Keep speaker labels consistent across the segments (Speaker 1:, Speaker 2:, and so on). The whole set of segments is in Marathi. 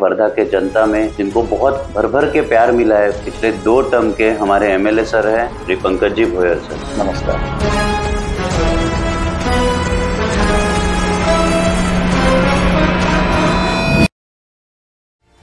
Speaker 1: वर्धा के जनता में जिनको बहुत भर भर के प्यार मिला है पिछले 2 टर्म के हमारे एमएलए सर हैं श्री पंकज जी भोयर सर।
Speaker 2: नमस्कार।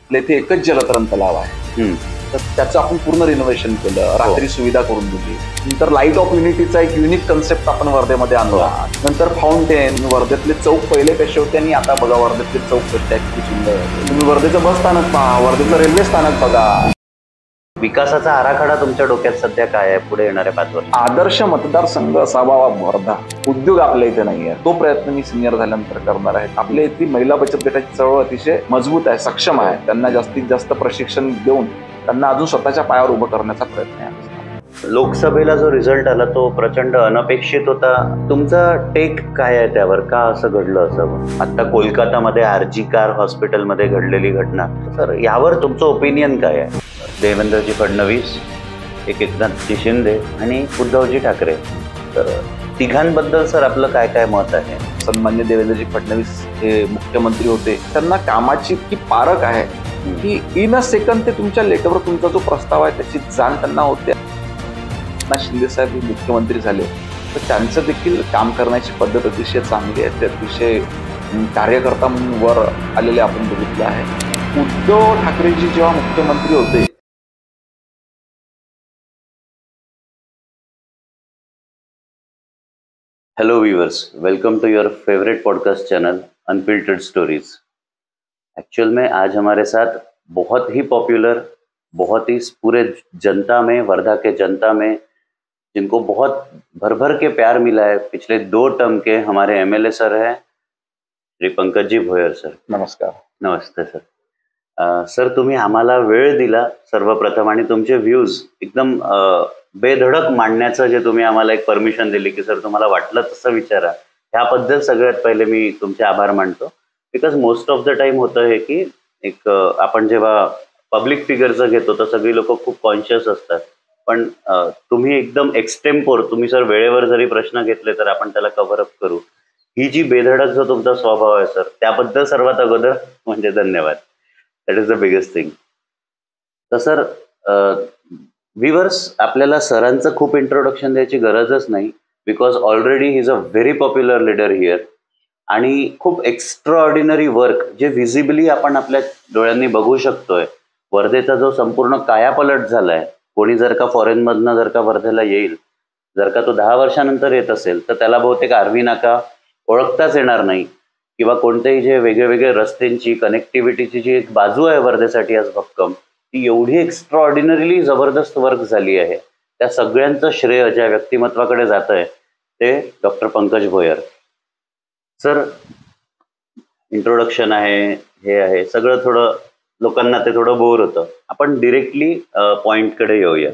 Speaker 2: इथे एकच जलतरण तलाव आहे, तर त्याचं आपण पूर्ण रिनोव्हेशन केलं, रात्री सुविधा करून दिली। नंतर लाईट ऑफ युनिटीचा एक युनिक कन्सेप्ट आपण वर्धेमध्ये आणला। नंतर फाउंटेन, वर्धेतले चौक पहिले कसे होते आणि आता बघा वर्धेतले चौक कसे आहेत, किती सुंदर। तुम्ही वर्धेचं बस स्थानक पहा, वर्धेचं रेल्वे स्थानक बघा।
Speaker 1: विकासाचा आराखडा तुमच्या डोक्यात सध्या काय आहे पुढे येणाऱ्या 5 वर्षात?
Speaker 2: आदर्श मतदारसंघ असावा वर्धा। उद्योग आपल्या इथे नाहीये, तो प्रयत्न मी सिनियर झाल्यानंतर करणार आहे। आपल्या इथली महिला बचत गटाची चळवळ अतिशय मजबूत आहे, सक्षम आहे। त्यांना जास्तीत जास्त प्रशिक्षण देऊन त्यांना अजून स्वतःच्या पायावर उभं करण्याचा प्रयत्न आहे।
Speaker 1: लोकसभेला जो रिझल्ट आला तो प्रचंड अनपेक्षित होता, तुमचा टेक काय आहे त्यावर? का असं घडलं असावं? आता कोलकातामध्ये आरजी कार हॉस्पिटलमध्ये घडलेली घटना, सर यावर तुमचं ओपिनियन काय आहे? देवेंद्रजी फडणवीस, एकनाथजी शिंदे आणि उद्धवजी ठाकरे, तर तिघांबद्दल सर आपलं काय काय मत आहे?
Speaker 2: सन्मान्य देवेंद्रजी फडणवीस हे मुख्यमंत्री होते, त्यांना कामाची इतकी पारख आहे की इन अ सेकंड ते तुमच्या लेटरवर तुमचा जो प्रस्ताव आहे त्याची जाण त्यांना होते। शिंदे साहेब हे मुख्यमंत्री झाले तर त्यांचं देखील काम करण्याची पद्धत अतिशय चांगली आहे, ते अतिशय कार्यकर्ता म्हणून वर आलेले आपण बघितलं आहे। उद्धव ठाकरेजी जेव्हा मुख्यमंत्री होते,
Speaker 1: hello viewers, welcome to your favourite podcast channel unfiltered stories. Actual में आज हमारे साथ बहुत ही पॉपुलर, बहुत ही पूरे जनता में, वर्धा के जनता में जिनको बहुत भर भर के प्यार मिला है पिछले 2 टर्म के हमारे एमएलए सर हैं श्री पंकज जी भोयर सर।
Speaker 2: नमस्कार।
Speaker 1: नमस्ते सर। सर तुम्ही आम्हाला वेळ दिला सर्वप्रथम आणि तुमचे व्ह्यूज एकदम बेधडक मांडण्याचं जे तुम्ही आम्हाला एक परमिशन दिली की सर तुम्हाला वाटलं तसं विचारा, ह्याबद्दल सगळ्यात पहिले मी तुमचे आभार मानतो। Because most of the time होतं हे की एक आपण जेव्हा पब्लिक फिगरचं घेतो तर सगळी लोक खूप कॉन्शियस असतात, पण तुम्ही एकदम एक्स्ट्रेमपोर, तुम्ही सर वेळेवर जरी प्रश्न घेतले तर आपण त्याला कव्हर अप करू, ही जी बेधडक जो तुमचा स्वभाव आहे सर, त्याबद्दल सर्वात अगोदर म्हणजे धन्यवाद। That is the biggest thing. तर सर व्ह्यूअर्स, आपल्याला सरांचं खूप इंट्रोडक्शन द्यायची गरजच नाही, because already he is a very popular leader here आणि खूप एक्स्ट्रा ऑर्डिनरी वर्क जे व्हिजिबली आपण आपल्या डोळ्यांनी बघू शकतोय। वर्धेचा जो संपूर्ण कायापलट झालाय, कोणी जर का फॉरेनमधनं जर का वर्धेला येईल, जर का तो 10 वर्षानंतर येत असेल तर त्याला बहुतेक आर्वी नाका ओळखताच येणार नाही, किंवा कोणतेही जे वेगळे रस्त्यांची कनेक्टिव्हिटीची जी एक बाजू आहे वर्धेसाठी आज भक्कम, ती एवढी एक्स्ट्रा ऑर्डिनरीली जबरदस्त वर्क झाली आहे। त्या सगळ्यांचं श्रेय ज्या व्यक्तिमत्वाकडे जात आहे ते doctor Pankaj Bhoyar sir. Introduction आहे, हे आहे सगळं, थोडं लोकांना ते थोडं बोर होतं, आपण डिरेक्टली पॉइंटकडे येऊया।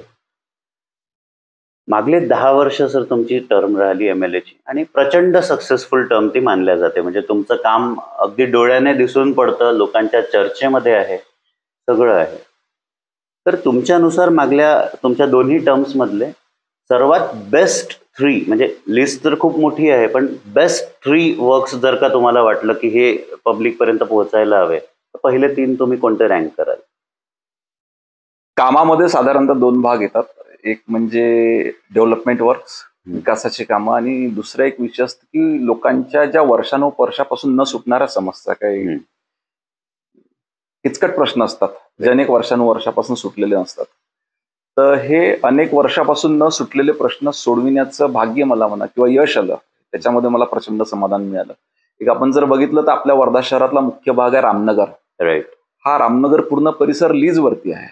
Speaker 1: मागले 10 वर्ष सर तुमची टर्म राहिली एमएलएची आणि प्रचंड सक्सेसफुल टर्म ती मानल्या जाते, म्हणजे तुमचं काम अगदी डोळ्याने दिसून पडतं, लोकांच्या चर्चेमध्ये आहे, सगळं आहे। तर तुमच्यानुसार मागल्या तुमच्या दोन्ही टर्म्स मधले सर्वात बेस्ट 3, म्हणजे लिस्ट तर खूप मोठी आहे, पण बेस्ट 3 वर्क्स जर का तुम्हाला वाटलं की हे पब्लिक पर्यंत पोहोचायला हवे, तर पहिले 3 तुम्ही कोणते रँक कराल?
Speaker 2: कामामध्ये साधारणतः 2 भाग येतात, एक म्हणजे डेव्हलपमेंट वर्क्स, विकासाची कामं, आणि दुसरा एक विषय असतो की लोकांच्या ज्या वर्षानुवर्षापासून न सुटणाऱ्या समस्या, काही किचकट प्रश्न असतात जे अनेक वर्षानुवर्षापासून सुटलेले नसतात, तर हे अनेक वर्षापासून न सुटलेले प्रश्न सोडविण्याचं भाग्य मला म्हणा किंवा यश आलं, त्याच्यामध्ये मला प्रचंड समाधान मिळालं। एक आपण जर बघितलं तर आपल्या वर्धा शहरातला मुख्य भाग आहे रामनगर, राईट? हा रामनगर पूर्ण परिसर लीजवरती आहे,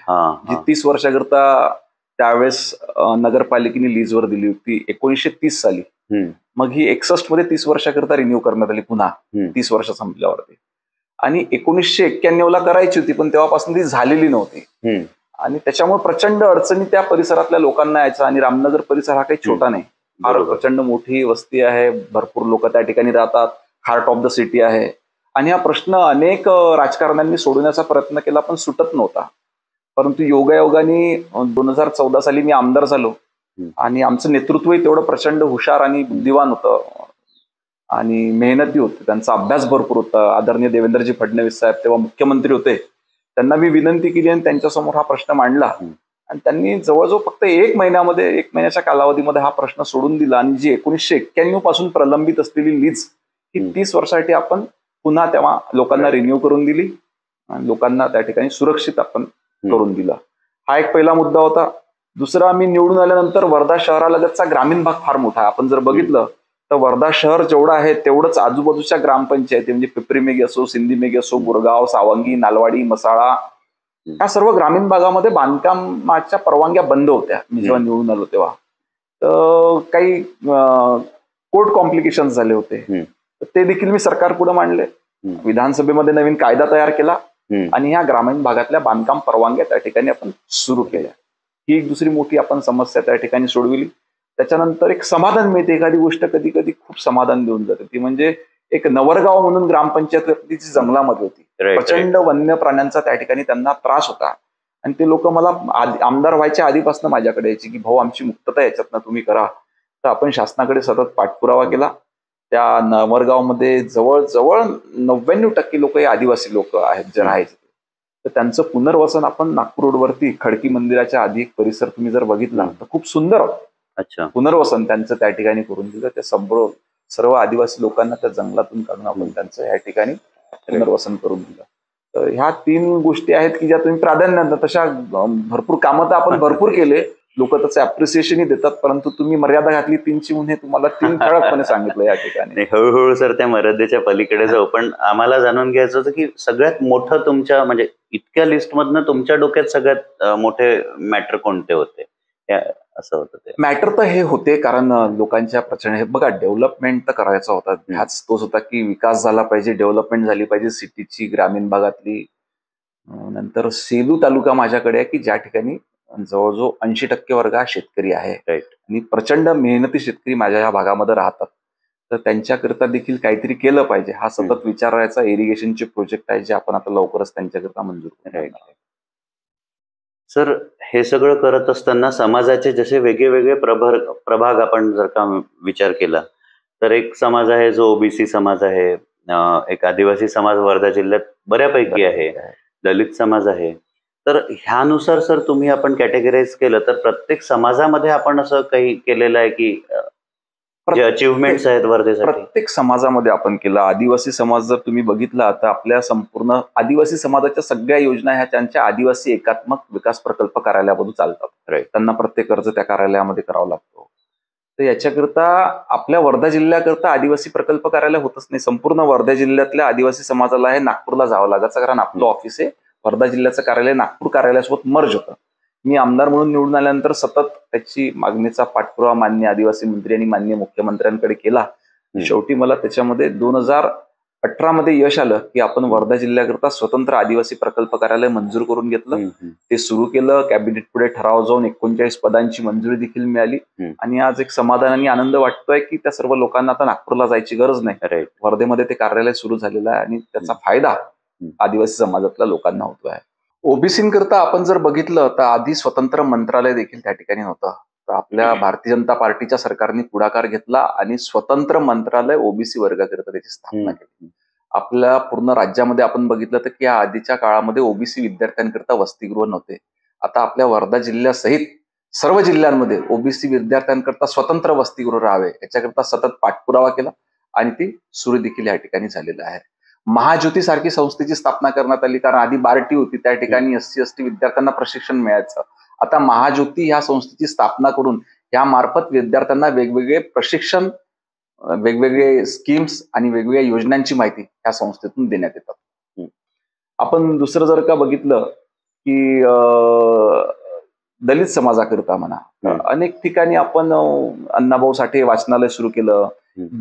Speaker 2: जी 30 वर्षाकरता त्यावेळेस नगरपालिकेने लीजवर दिली होती 1930 साली। मग ही 61 मध्ये 30 वर्षाकरता रिन्यू करण्यात आली, पुन्हा 30 वर्ष संपल्यावरती, आणि 1991ला करायची होती पण तेव्हापासून ती झालेली नव्हती, आणि त्याच्यामुळे प्रचंड अडचणी त्या परिसरातल्या लोकांना यायचा। आणि रामनगर परिसर हा काही छोटा नाही, फार प्रचंड मोठी वस्ती आहे, भरपूर लोक त्या ठिकाणी राहतात, हार्ट ऑफ द सिटी आहे, आणि हा प्रश्न अनेक राजकारण्यांनी सोडवण्याचा प्रयत्न केला पण सुटत नव्हता। परंतु योगायोगाने 2014 साली मी आमदार झालो, आणि आमचं नेतृत्वही तेवढं प्रचंड हुशार आणि बुद्धिवान होतं आणि मेहनती होते, त्यांचा अभ्यास भरपूर होता। आदरणीय देवेंद्रजी फडणवीस साहेब तेव्हा मुख्यमंत्री होते, त्यांना मी विनंती केली आणि त्यांच्यासमोर हा प्रश्न मांडला. आणि त्यांनी जवळजवळ फक्त 1 महिन्याच्या कालावधीमध्ये हा प्रश्न सोडून दिला. आणि जी 1991 पासून प्रलंबित असलेली लीज ही 30 वर्षासाठी आपण पुन्हा तेव्हा लोकांना रिन्यू करून दिली आणि लोकांना त्या ठिकाणी सुरक्षित आपण करून दिला. हा एक पहिला मुद्दा होता. दुसरा, आम्ही निवडून आल्यानंतर वर्धा शहरालगतचा ग्रामीण भाग फार मोठा आहे. आपण जर बघितलं तर वर्धा शहर जेवढं आहे तेवढंच आजूबाजूच्या ग्रामपंचायती म्हणजे पिंपरीमेघी असो, सिंधीमेघी असो, बोरगाव, सावंगी, नालवाडी, मसाळा, या सर्व ग्रामीण भागामध्ये बांधकामाच्या परवानग्या बंद होत्या मी जेव्हा निवडून आलो तेव्हा. तर काही कोर्ट कॉम्प्लिकेशन झाले होते. ते देखील मी सरकार पुढे मांडले. विधानसभेमध्ये नवीन कायदा तयार केला आणि ह्या ग्रामीण भागातल्या बांधकाम परवानग्या त्या ठिकाणी आपण सुरू केल्या. ही एक दुसरी मोठी आपण समस्या त्या ठिकाणी सोडविली. त्याच्यानंतर एक समाधान मिळते. एखादी गोष्ट कधी कधी खूप समाधान देऊन जाते. ती म्हणजे एक नवरगाव म्हणून ग्रामपंचायत जी जंगलामध्ये होती. प्रचंड वन्य प्राण्यांचा त्या ठिकाणी त्यांना त्रास होता आणि ते लोक मला आमदार व्हायच्या आधीपासून माझ्याकडे यायचे की भाऊ आमची मुक्तता याच्यातनं तुम्ही करा. तर आपण शासनाकडे सतत पाठपुरावा केला. त्या नवरगावमध्ये जवळजवळ 99% लोक हे आदिवासी लोक आहेत जे राहायचे. तर त्यांचं पुनर्वसन आपण नागपूर रोडवरती खडकी मंदिराच्या आधी एक परिसर तुम्ही जर बघितला तर खूप सुंदर पुनर्वसन त्यांचं त्या ठिकाणी करून दिलं. त्या सर्व आदिवासी लोकांना त्या जंगलातून काढून आपण त्यांचं या ठिकाणी पुनर्वसन करून दिलं. तर ह्या 3 गोष्टी आहेत की ज्या तुम्ही प्राधान्य देता. तशा भरपूर कामं तर आपण भरपूर केले. लोक त्याचं अप्रिसिएशनही देतात, परंतु तुम्ही मर्यादा घातली 3ची म्हणून हे तुम्हाला 3 ठळकपणे सांगितलं या ठिकाणी.
Speaker 1: हळूहळू सर त्या मर्यादेच्या पलीकडे जाऊ. पण आम्हाला जाणून घ्यायचं होतं की सगळ्यात मोठं तुमच्या म्हणजे इतक्या लिस्टमधनं तुमच्या डोक्यात सगळ्यात मोठे मॅटर कोणते होते असं होतं ते?
Speaker 2: मॅटर तर हे होते कारण लोकांच्या प्रचंड हे बघा डेव्हलपमेंट तर करायचा होता. ह्याच तोच होता की विकास झाला पाहिजे, डेव्हलपमेंट झाली पाहिजे सिटीची, ग्रामीण भागातली. नंतर सेलू तालुका माझ्याकडे आहे की ज्या ठिकाणी जवळजवळ 80% वर्ग हा शेतकरी आहे आणि प्रचंड मेहनती शेतकरी माझ्या या भागामध्ये राहतात. तर त्यांच्याकरता देखील काहीतरी केलं पाहिजे हा सतत विचार राहायचा. इरिगेशनचे प्रोजेक्ट आहे जे आपण आता लवकरच त्यांच्याकरता मंजूर करणार.
Speaker 1: सर हे सगळं करत असताना समाजाचे जसे वेगळे प्रभाग आपण जर का विचार केला तर एक समाज आहे जो ओबीसी समाज आहे, एक आदिवासी समाज वर्धा जिल्ह्यात बऱ्यापैकी आहे, दलित समाज आहे. तर ह्यानुसार सर तुम्ही आपण कॅटेगराईज केलं तर प्रत्येक समाजामध्ये आपण असं काही केलेलं आहे की जे अचीवमेंट्स आहेत वर्धेसाठी?
Speaker 2: प्रत्येक समाजामध्ये आपण केलं. आदिवासी समाज जर तुम्ही बघितला तर आपल्या संपूर्ण आदिवासी समाजाच्या सगळ्या योजना ह्या त्यांच्या आदिवासी एकात्मक विकास प्रकल्प कार्यालयामधून चालतात. त्यांना प्रत्येक अर्ज त्या कार्यालयामध्ये करावा लागतो. तर याच्याकरता आपल्या वर्धा जिल्ह्याकरता आदिवासी प्रकल्प कार्यालय होतच नाही. संपूर्ण वर्धा जिल्ह्यातल्या आदिवासी समाजाला हे नागपूरला जावं लागायचं कारण आपलं ऑफिस आहे वर्धा जिल्ह्याचं कार्यालय नागपूर कार्यालयासोबत मर्ज होतं. मी आमदार म्हणून निवडून आल्यानंतर सतत त्याची मागणीचा पाठपुरावा माननीय आदिवासी मंत्री आणि माननीय मुख्यमंत्र्यांकडे केला. शेवटी मला त्याच्यामध्ये 2018 मध्ये यश आलं की आपण वर्धा जिल्ह्याकरता स्वतंत्र आदिवासी प्रकल्प कार्यालय मंजूर करून घेतलं. ते सुरू केलं. कॅबिनेट पुढे ठराव जाऊन 39 पदांची मंजुरी देखील मिळाली आणि आज एक समाधान आणि आनंद वाटतोय की त्या सर्व लोकांना आता नागपूरला जायची गरज नाही. वर्धेमध्ये ते कार्यालय सुरू झालेलं आहे आणि त्याचा फायदा आदिवासी समाजातल्या लोकांना होतोय. ओबीसींकरता आपण जर बघितलं तर आधी स्वतंत्र मंत्रालय देखील त्या ठिकाणी नव्हतं. तर आपल्या भारतीय जनता पार्टीच्या सरकारने पुढाकार घेतला आणि स्वतंत्र मंत्रालय ओबीसी वर्गाकरिता त्याची स्थापना केली. आपल्या पूर्ण राज्यामध्ये आपण बघितलं तर की या आधीच्या काळामध्ये ओबीसी विद्यार्थ्यांकरता वसतिगृह नव्हते. आता आपल्या वर्धा जिल्ह्यासहित सर्व जिल्ह्यांमध्ये ओबीसी विद्यार्थ्यांकरता स्वतंत्र वसतिगृह राहावे याच्याकरता सतत पाठपुरावा केला आणि ती सुरू देखील या ठिकाणी झालेलं आहे. महाज्योती सारखी संस्थेची स्थापना करण्यात आली कारण आधी बार्टी होती त्या ठिकाणी SC ST विद्यार्थ्यांना प्रशिक्षण मिळायचं. आता महाज्योती ह्या संस्थेची स्थापना करून या मार्फत विद्यार्थ्यांना वेगवेगळे प्रशिक्षण, वेगवेगळे स्कीम्स आणि वेगवेगळ्या योजनांची माहिती या संस्थेतून देण्यात येतात. आपण दुसरं जर का बघितलं की दलित समाजाकरिता म्हणा अनेक ठिकाणी आपण अण्णाभाऊ साठे वाचनालय सुरू केलं.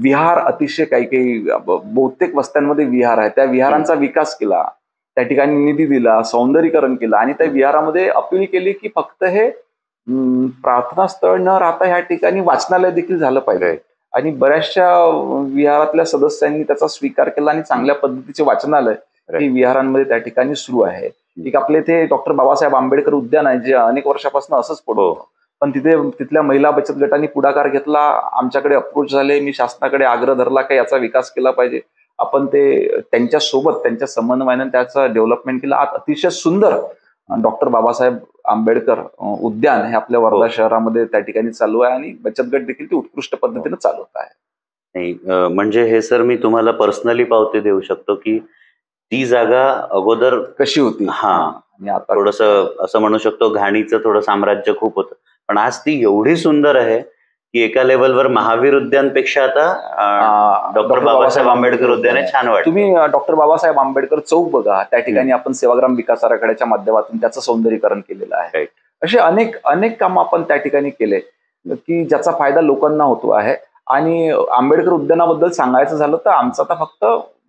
Speaker 2: विहार अतिशय काही बहुतेक वस्त्यांमध्ये विहार आहे त्या विहारांचा विकास केला. त्या ठिकाणी निधी दिला, सौंदर्यीकरण केलं आणि त्या विहारामध्ये अपील केली की फक्त हे प्रार्थना स्थळ न राहता ह्या ठिकाणी वाचनालय देखील झालं पाहिजे. आणि बऱ्याचशा विहारातल्या सदस्यांनी त्याचा स्वीकार केला आणि चांगल्या पद्धतीचे वाचनालय हे विहारांमध्ये त्या ठिकाणी सुरू आहे. एक आपल्या इथे डॉक्टर बाबासाहेब आंबेडकर उद्यान आहे जे अनेक वर्षापासून असंच पडतो. पण तिथल्या महिला बचत गटांनी पुढाकार घेतला, आमच्याकडे अप्रोच झाले, मी शासनाकडे आग्रह धरला की याचा विकास केला पाहिजे. आपण ते त्यांच्या सोबत त्यांच्या समन्वयाने त्याचं डेव्हलपमेंट केलं. आज अतिशय सुंदर डॉक्टर बाबासाहेब आंबेडकर उद्यान हे आपल्या वर्धा शहरामध्ये त्या ठिकाणी चालू आहे आणि बचत गट देखील ते उत्कृष्ट पद्धतीने चालवत आहे.
Speaker 1: नाही, म्हणजे हे सर मी तुम्हाला पर्सनली पावती देऊ शकतो की ती जागा अगोदर
Speaker 2: कशी होती
Speaker 1: आणि
Speaker 2: आता
Speaker 1: थोडस असं म्हणू शकतो घाणीचं थोडं साम्राज्य खूप होतं, पण आज ती एवढी सुंदर आहे की एका लेवलवर महावीर उद्यानपेक्षा आता डॉक्टर बाबासाहेब आंबेडकर उद्यान छान वाटतं.
Speaker 2: तुम्ही डॉक्टर बाबासाहेब आंबेडकर चौक बघा, त्या ठिकाणी आपण सेवाग्राम विकास आराखड्याच्या माध्यमातून त्याचं सौंदर्यीकरण केलेलं आहे. असे अनेक अनेक कामं आपण त्या ठिकाणी केले की ज्याचा फायदा लोकांना होतो आहे. आणि आंबेडकर उद्यानाबद्दल सांगायचं झालं तर आमचा तर फक्त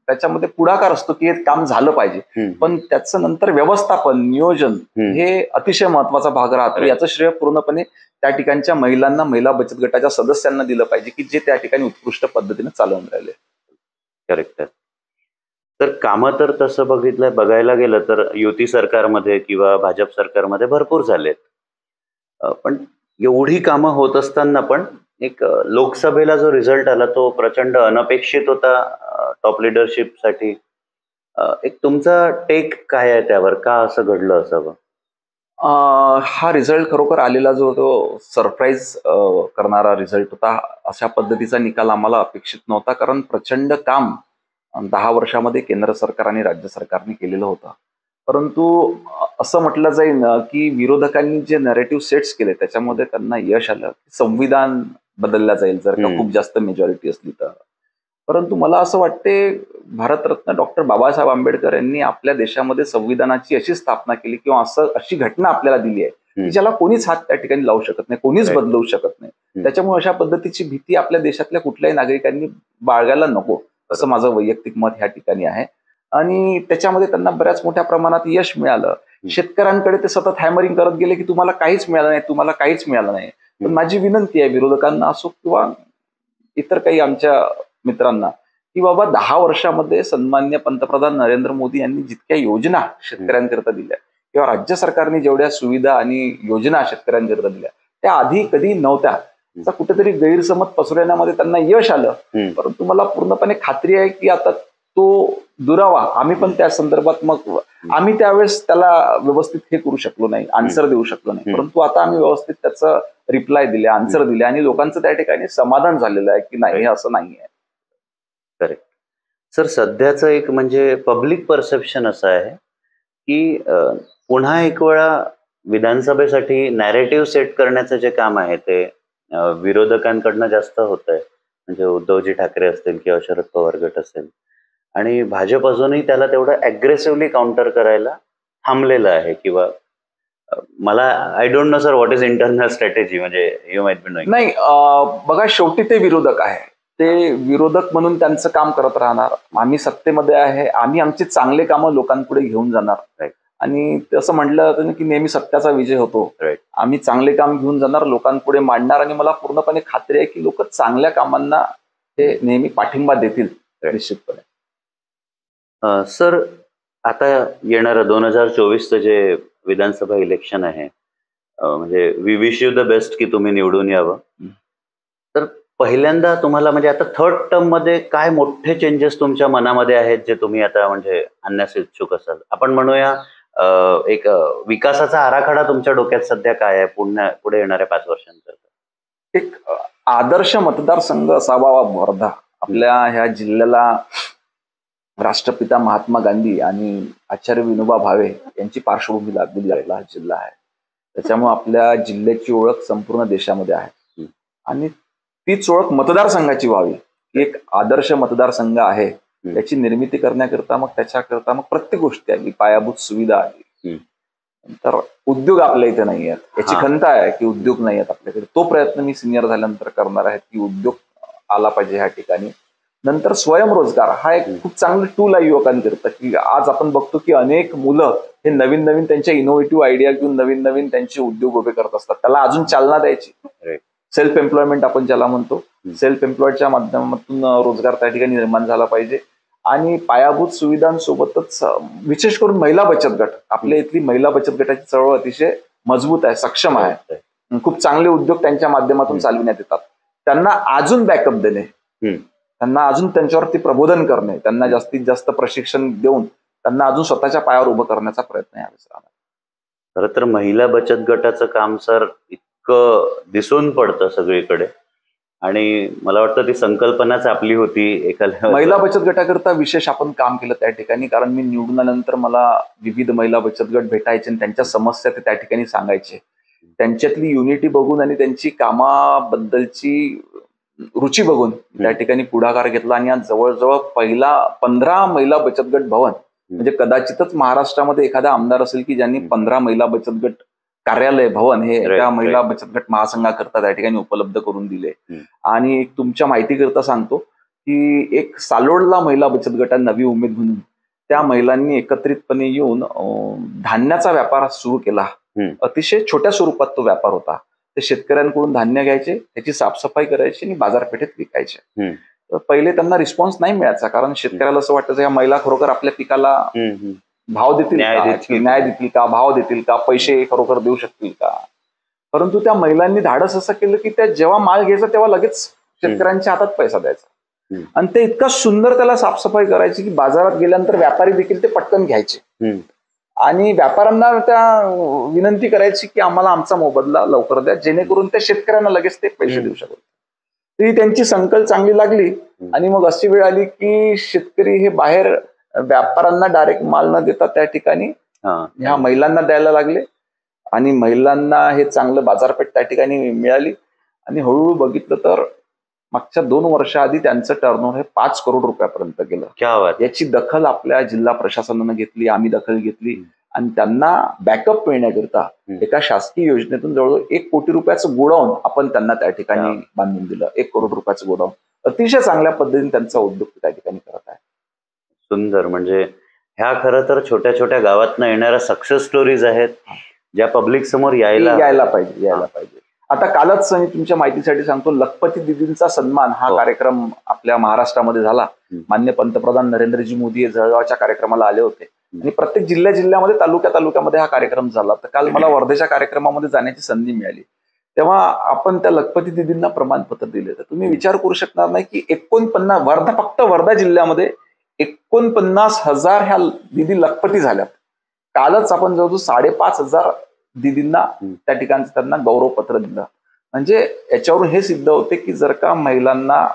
Speaker 2: त्याच्यामध्ये पुढाकार असतो की हे काम झालं पाहिजे, पण त्याचं नंतर व्यवस्थापन नियोजन हे अतिशय महत्वाचा भाग राहतो. याचं श्रेय पूर्णपणे त्या ठिकाणच्या महिलांना, महिला बचत गटाच्या सदस्यांना दिलं पाहिजे की जे त्या ठिकाणी उत्कृष्ट पद्धतीने चालवून राहिले.
Speaker 1: करेक्ट. तर कामं तर तसं बघायला गेलं तर युती सरकारमध्ये किंवा भाजप सरकारमध्ये भरपूर झालेत, पण एवढी कामं होत असताना पण एक लोकसभेला जो रिझल्ट आला तो प्रचंड अनपेक्षित होता टॉप लिडरशिपसाठी. एक तुमचा टेक काय आहे त्यावर, का असं घडलं असावं?
Speaker 2: हा रिझल्ट खरोखर आलेला जो तो सरप्राईज करणारा रिझल्ट होता. अशा पद्धतीचा निकाल आम्हाला अपेक्षित नव्हता, कारण प्रचंड काम 10 वर्षामध्ये केंद्र सरकार आणि राज्य सरकारने केलेलं होतं. परंतु असं म्हटलं जाईल की विरोधकांनी जे नॅरेटिव्ह सेट्स केले त्याच्यामध्ये त्यांना यश आलं. संविधान बदललं जाईल जर का खूप जास्त मेजॉरिटी असली तर. परंतु मला असं वाटते भारतरत्न डॉक्टर बाबासाहेब आंबेडकर यांनी आपल्या देशामध्ये संविधानाची अशी स्थापना केली किंवा अशी घटना आपल्याला दिली आहे की ज्याला कोणीच हात त्या ठिकाणी लावू शकत नाही, कोणीच बदलवू शकत नाही. त्याच्यामुळे अशा पद्धतीची भीती आपल्या देशातल्या कुठल्याही नागरिकांनी बाळगायला नको, असं माझं वैयक्तिक मत ह्या ठिकाणी आहे. आणि त्याच्यामध्ये त्यांना बऱ्याच मोठ्या प्रमाणात यश मिळालं. शेतकऱ्यांकडे ते सतत हॅमरिंग करत गेले की तुम्हाला काहीच मिळालं नाही, तुम्हाला काहीच मिळालं नाही. पण माझी विनंती आहे विरोधकांना असो किंवा इतर काही आमच्या मित्रांना की बाबा 10 वर्षामध्ये सन्मान्य पंतप्रधान नरेंद्र मोदी यांनी जितक्या योजना शेतकऱ्यांकरता दिल्या किंवा राज्य सरकारने जेवढ्या सुविधा आणि योजना शेतकऱ्यांकरता दिल्या त्या आधी कधी नव्हत्या. त्याचा कुठेतरी गैरसमज पसरवण्यामध्ये त्यांना यश आलं. परंतु मला पूर्णपणे खात्री आहे की आता तो दुरावा आम्ही पण त्या संदर्भात मग आम्ही त्यावेळेस त्याला व्यवस्थित हे करू शकलो नाही, आन्सर देऊ शकलो नाही. परंतु आता आम्ही व्यवस्थित त्याचं रिप्लाय दिले, आन्सर दिले आणि लोकांचं त्या ठिकाणी समाधान झालेलं आहे की नाही हे असं नाही आहे.
Speaker 1: करेक्ट. सर, सध्याचं एक म्हणजे पब्लिक परसेप्शन असं आहे की पुन्हा एक वेळा विधानसभेसाठी नॅरेटिव्ह सेट करण्याचं जे काम आहे ते विरोधकांकडनं जास्त होत आहे. म्हणजे उद्धवजी ठाकरे असतील किंवा शरद पवार गट असेल, आणि भाजप अजूनही त्याला तेवढं अग्रेसिव्हली काउंटर करायला थांबलेलं आहे. किंवा मला I don't know sir what is internal strategy, म्हणजे यू माइट बी नोइंग.
Speaker 2: नाही, बघा शेवटी ते विरोधक आहे, ते विरोधक म्हणून त्यांचं काम करत राहणार. आम्ही सत्तेमध्ये आहे, आम्ही आमची चांगले कामं लोकांपुढे घेऊन जाणार. आणि असं म्हटलं जातं की नेहमी सत्याचा विजय होतो. आम्ही चांगले काम घेऊन जाणार, लोकांपुढे मांडणार आणि मला पूर्णपणे खात्री आहे की लोक चांगल्या कामांना ते नेहमी पाठिंबा देतील निश्चितपणे.
Speaker 1: सर, आता येणारं 2024चं जे विधानसभा इलेक्शन आहे, म्हणजे we wish you the best की तुम्ही निवडून यावं. तर पहिल्यांदा तुम्हाला म्हणजे आता थर्ड टर्म मध्ये काय मोठे चेंजेस तुमच्या मनामध्ये आहेत जे तुम्ही आता म्हणजे आणण्यास इच्छुक असाल? आपण म्हणूया एक विकासाचा आराखडा तुमच्या डोक्यात सध्या काय आहे पुढे येणाऱ्या 5 वर्षांचा?
Speaker 2: एक आदर्श मतदारसंघ असावा वर्धा. आपल्या ह्या जिल्ह्याला राष्ट्रपिता महात्मा गांधी आणि आचार्य विनोबा भावे यांची पार्श्वभूमी लाभलेली आपला हा जिल्हा आहे. त्याच्यामुळे आपल्या जिल्ह्याची ओळख संपूर्ण देशामध्ये आहे आणि तीच ओळख मतदारसंघाची व्हावी. एक आदर्श मतदारसंघ आहे, त्याची निर्मिती करण्याकरता मग त्याच्याकरता मग प्रत्येक गोष्टी आली, पायाभूत सुविधा आली. तर उद्योग आपल्या इथे नाही आहेत, याची खंत आहे की उद्योग नाही आहेत आपल्याकडे. तो प्रयत्न मी सिनियर झाल्यानंतर करणार आहे की उद्योग आला पाहिजे ह्या ठिकाणी. नंतर स्वयंरोजगार हा एक खूप चांगलं टूल आहे युवकांकरता, की आज आपण बघतो की अनेक मुलं हे नवीन नवीन त्यांच्या इनोव्हेटिव्ह आयडिया घेऊन नवीन नवीन त्यांचे उद्योग उभे करत असतात. त्याला अजून चालना द्यायची. सेल्फ एम्प्लॉयमेंट आपण ज्याला म्हणतो, सेल्फ एम्प्लॉयडच्या माध्यमातून रोजगार त्या ठिकाणी निर्माण झाला पाहिजे. आणि पायाभूत सुविधांसोबतच विशेष करून महिला बचत गट, आपल्या इथली महिला बचत गटाची चळवळ अतिशय मजबूत आहे, सक्षम आहे. खूप चांगले उद्योग त्यांच्या माध्यमातून चालविण्यात येतात. त्यांना अजून बॅकअप देणे, त्यांना अजून त्यांच्यावरती प्रबोधन करणे, त्यांना जास्तीत जास्त प्रशिक्षण देऊन त्यांना अजून स्वतःच्या पायावर उभं करण्याचा प्रयत्न यावेळेस राहणार.
Speaker 1: खरं तर महिला बचत गटाचं काम सर इतकं दिसून पडतं सगळीकडे, आणि मला वाटतं ती संकल्पनाच आपली होती एखाद्या
Speaker 2: महिला बचत गटाकरता विशेष आपण काम केलं त्या ठिकाणी, कारण मी निवडून आल्यानंतर मला विविध महिला बचत गट भेटायचे आणि त्यांच्या समस्या ते त्या ठिकाणी सांगायचे. त्यांच्यातली युनिटी बघून आणि त्यांची कामाबद्दलची रुची बघून त्या ठिकाणी पुढाकार घेतला आणि आज जवळजवळ पहिला 15 महिला बचत गट भवन, म्हणजे कदाचितच महाराष्ट्रामध्ये एखादा आमदार असेल की ज्यांनी 15 महिला बचत गट कार्यालय भवन हे त्या महिला बचत गट महासंघाकरता त्या ठिकाणी उपलब्ध करून दिले. आणि तुमच्या माहितीकरता सांगतो की एक सालोडला महिला बचत गट नवी उमेद म्हणून त्या महिलांनी एकत्रितपणे येऊन धान्याचा व्यापार सुरू केला. अतिशय छोट्या स्वरूपात तो व्यापार होता. ते शेतकऱ्यांकडून धान्य घ्यायचे, त्याची साफसफाई करायची आणि बाजारपेठेत विकायचे. पहिले त्यांना रिस्पॉन्स नाही मिळायचा, कारण शेतकऱ्याला असं वाटायचं या महिला खरोखर आपल्या पिकाला भाव देतील, न्याय देतील का, भाव देतील का, पैसे खरोखर देऊ शकतील का. परंतु त्या महिलांनी धाडस असं केलं की त्या जेव्हा माल घ्यायचा तेव्हा लगेच शेतकऱ्यांच्या हातात पैसा द्यायचा, आणि ते इतका सुंदर त्याला साफसफाई करायची की बाजारात गेल्यानंतर व्यापारी देखील ते पटकन घ्यायचे आणि व्यापाऱ्यांना त्या विनंती करायची की आम्हाला आमचा मोबदला लवकर द्या, जेणेकरून त्या शेतकऱ्यांना लगेच ते पैसे देऊ शकत. ती त्यांची संकल्प चांगली लागली आणि मग अशी वेळ आली की शेतकरी हे बाहेर व्यापाऱ्यांना डायरेक्ट माल न देता त्या ठिकाणी ह्या महिलांना द्यायला लागले आणि महिलांना हे चांगलं बाजारपेठ त्या ठिकाणी मिळाली. आणि हळूहळू बघितलं तर मागच्या 2 वर्षाआधी त्यांचं टर्नओव्हर हे 5 करोड रुपयापर्यंत गेलं. याची दखल आपल्या जिल्हा प्रशासनानं घेतली, आम्ही दखल घेतली आणि त्यांना बॅकअप मिळण्याकरिता एका शासकीय योजनेतून जवळजवळ 1 कोटी रुपयाचं गोडाऊन आपण त्यांना त्या ठिकाणी बांधून दिलं. 1 करोड रुपयाचं गोडाऊन अतिशय चांगल्या पद्धतीने त्यांचा उद्योग त्या ठिकाणी करत आहे.
Speaker 1: सुंदर. म्हणजे ह्या खरं तर छोट्या छोट्या गावातनं येणाऱ्या सक्सेस स्टोरीज आहेत ज्या पब्लिक समोर यायला
Speaker 2: पाहिजे. आता कालच मी तुमच्या माहितीसाठी सांगतो, लखपती दिदींचा सन्मान हा कार्यक्रम आपल्या महाराष्ट्रामध्ये झाला. माननीय पंतप्रधान नरेंद्रजी मोदी हे जळगावच्या कार्यक्रमाला आले होते आणि प्रत्येक जिल्ह्यामध्ये तालुक्यामध्ये हा कार्यक्रम झाला. तर काल मला वर्धेच्या कार्यक्रमामध्ये जाण्याची संधी मिळाली, तेव्हा आपण त्या लखपती दिदींना प्रमाणपत्र दिले. तर तुम्ही विचार करू शकणार नाही की 49 फक्त वर्धा जिल्ह्यामध्ये 49,000 ह्या दिदी लखपती झाल्यात. कालच आपण जवळजवळ 5,500 दिदींना त्या ठिकाणी त्यांना गौरवपत्र दिलं. म्हणजे याच्यावरून हे सिद्ध होते की जर का महिलांना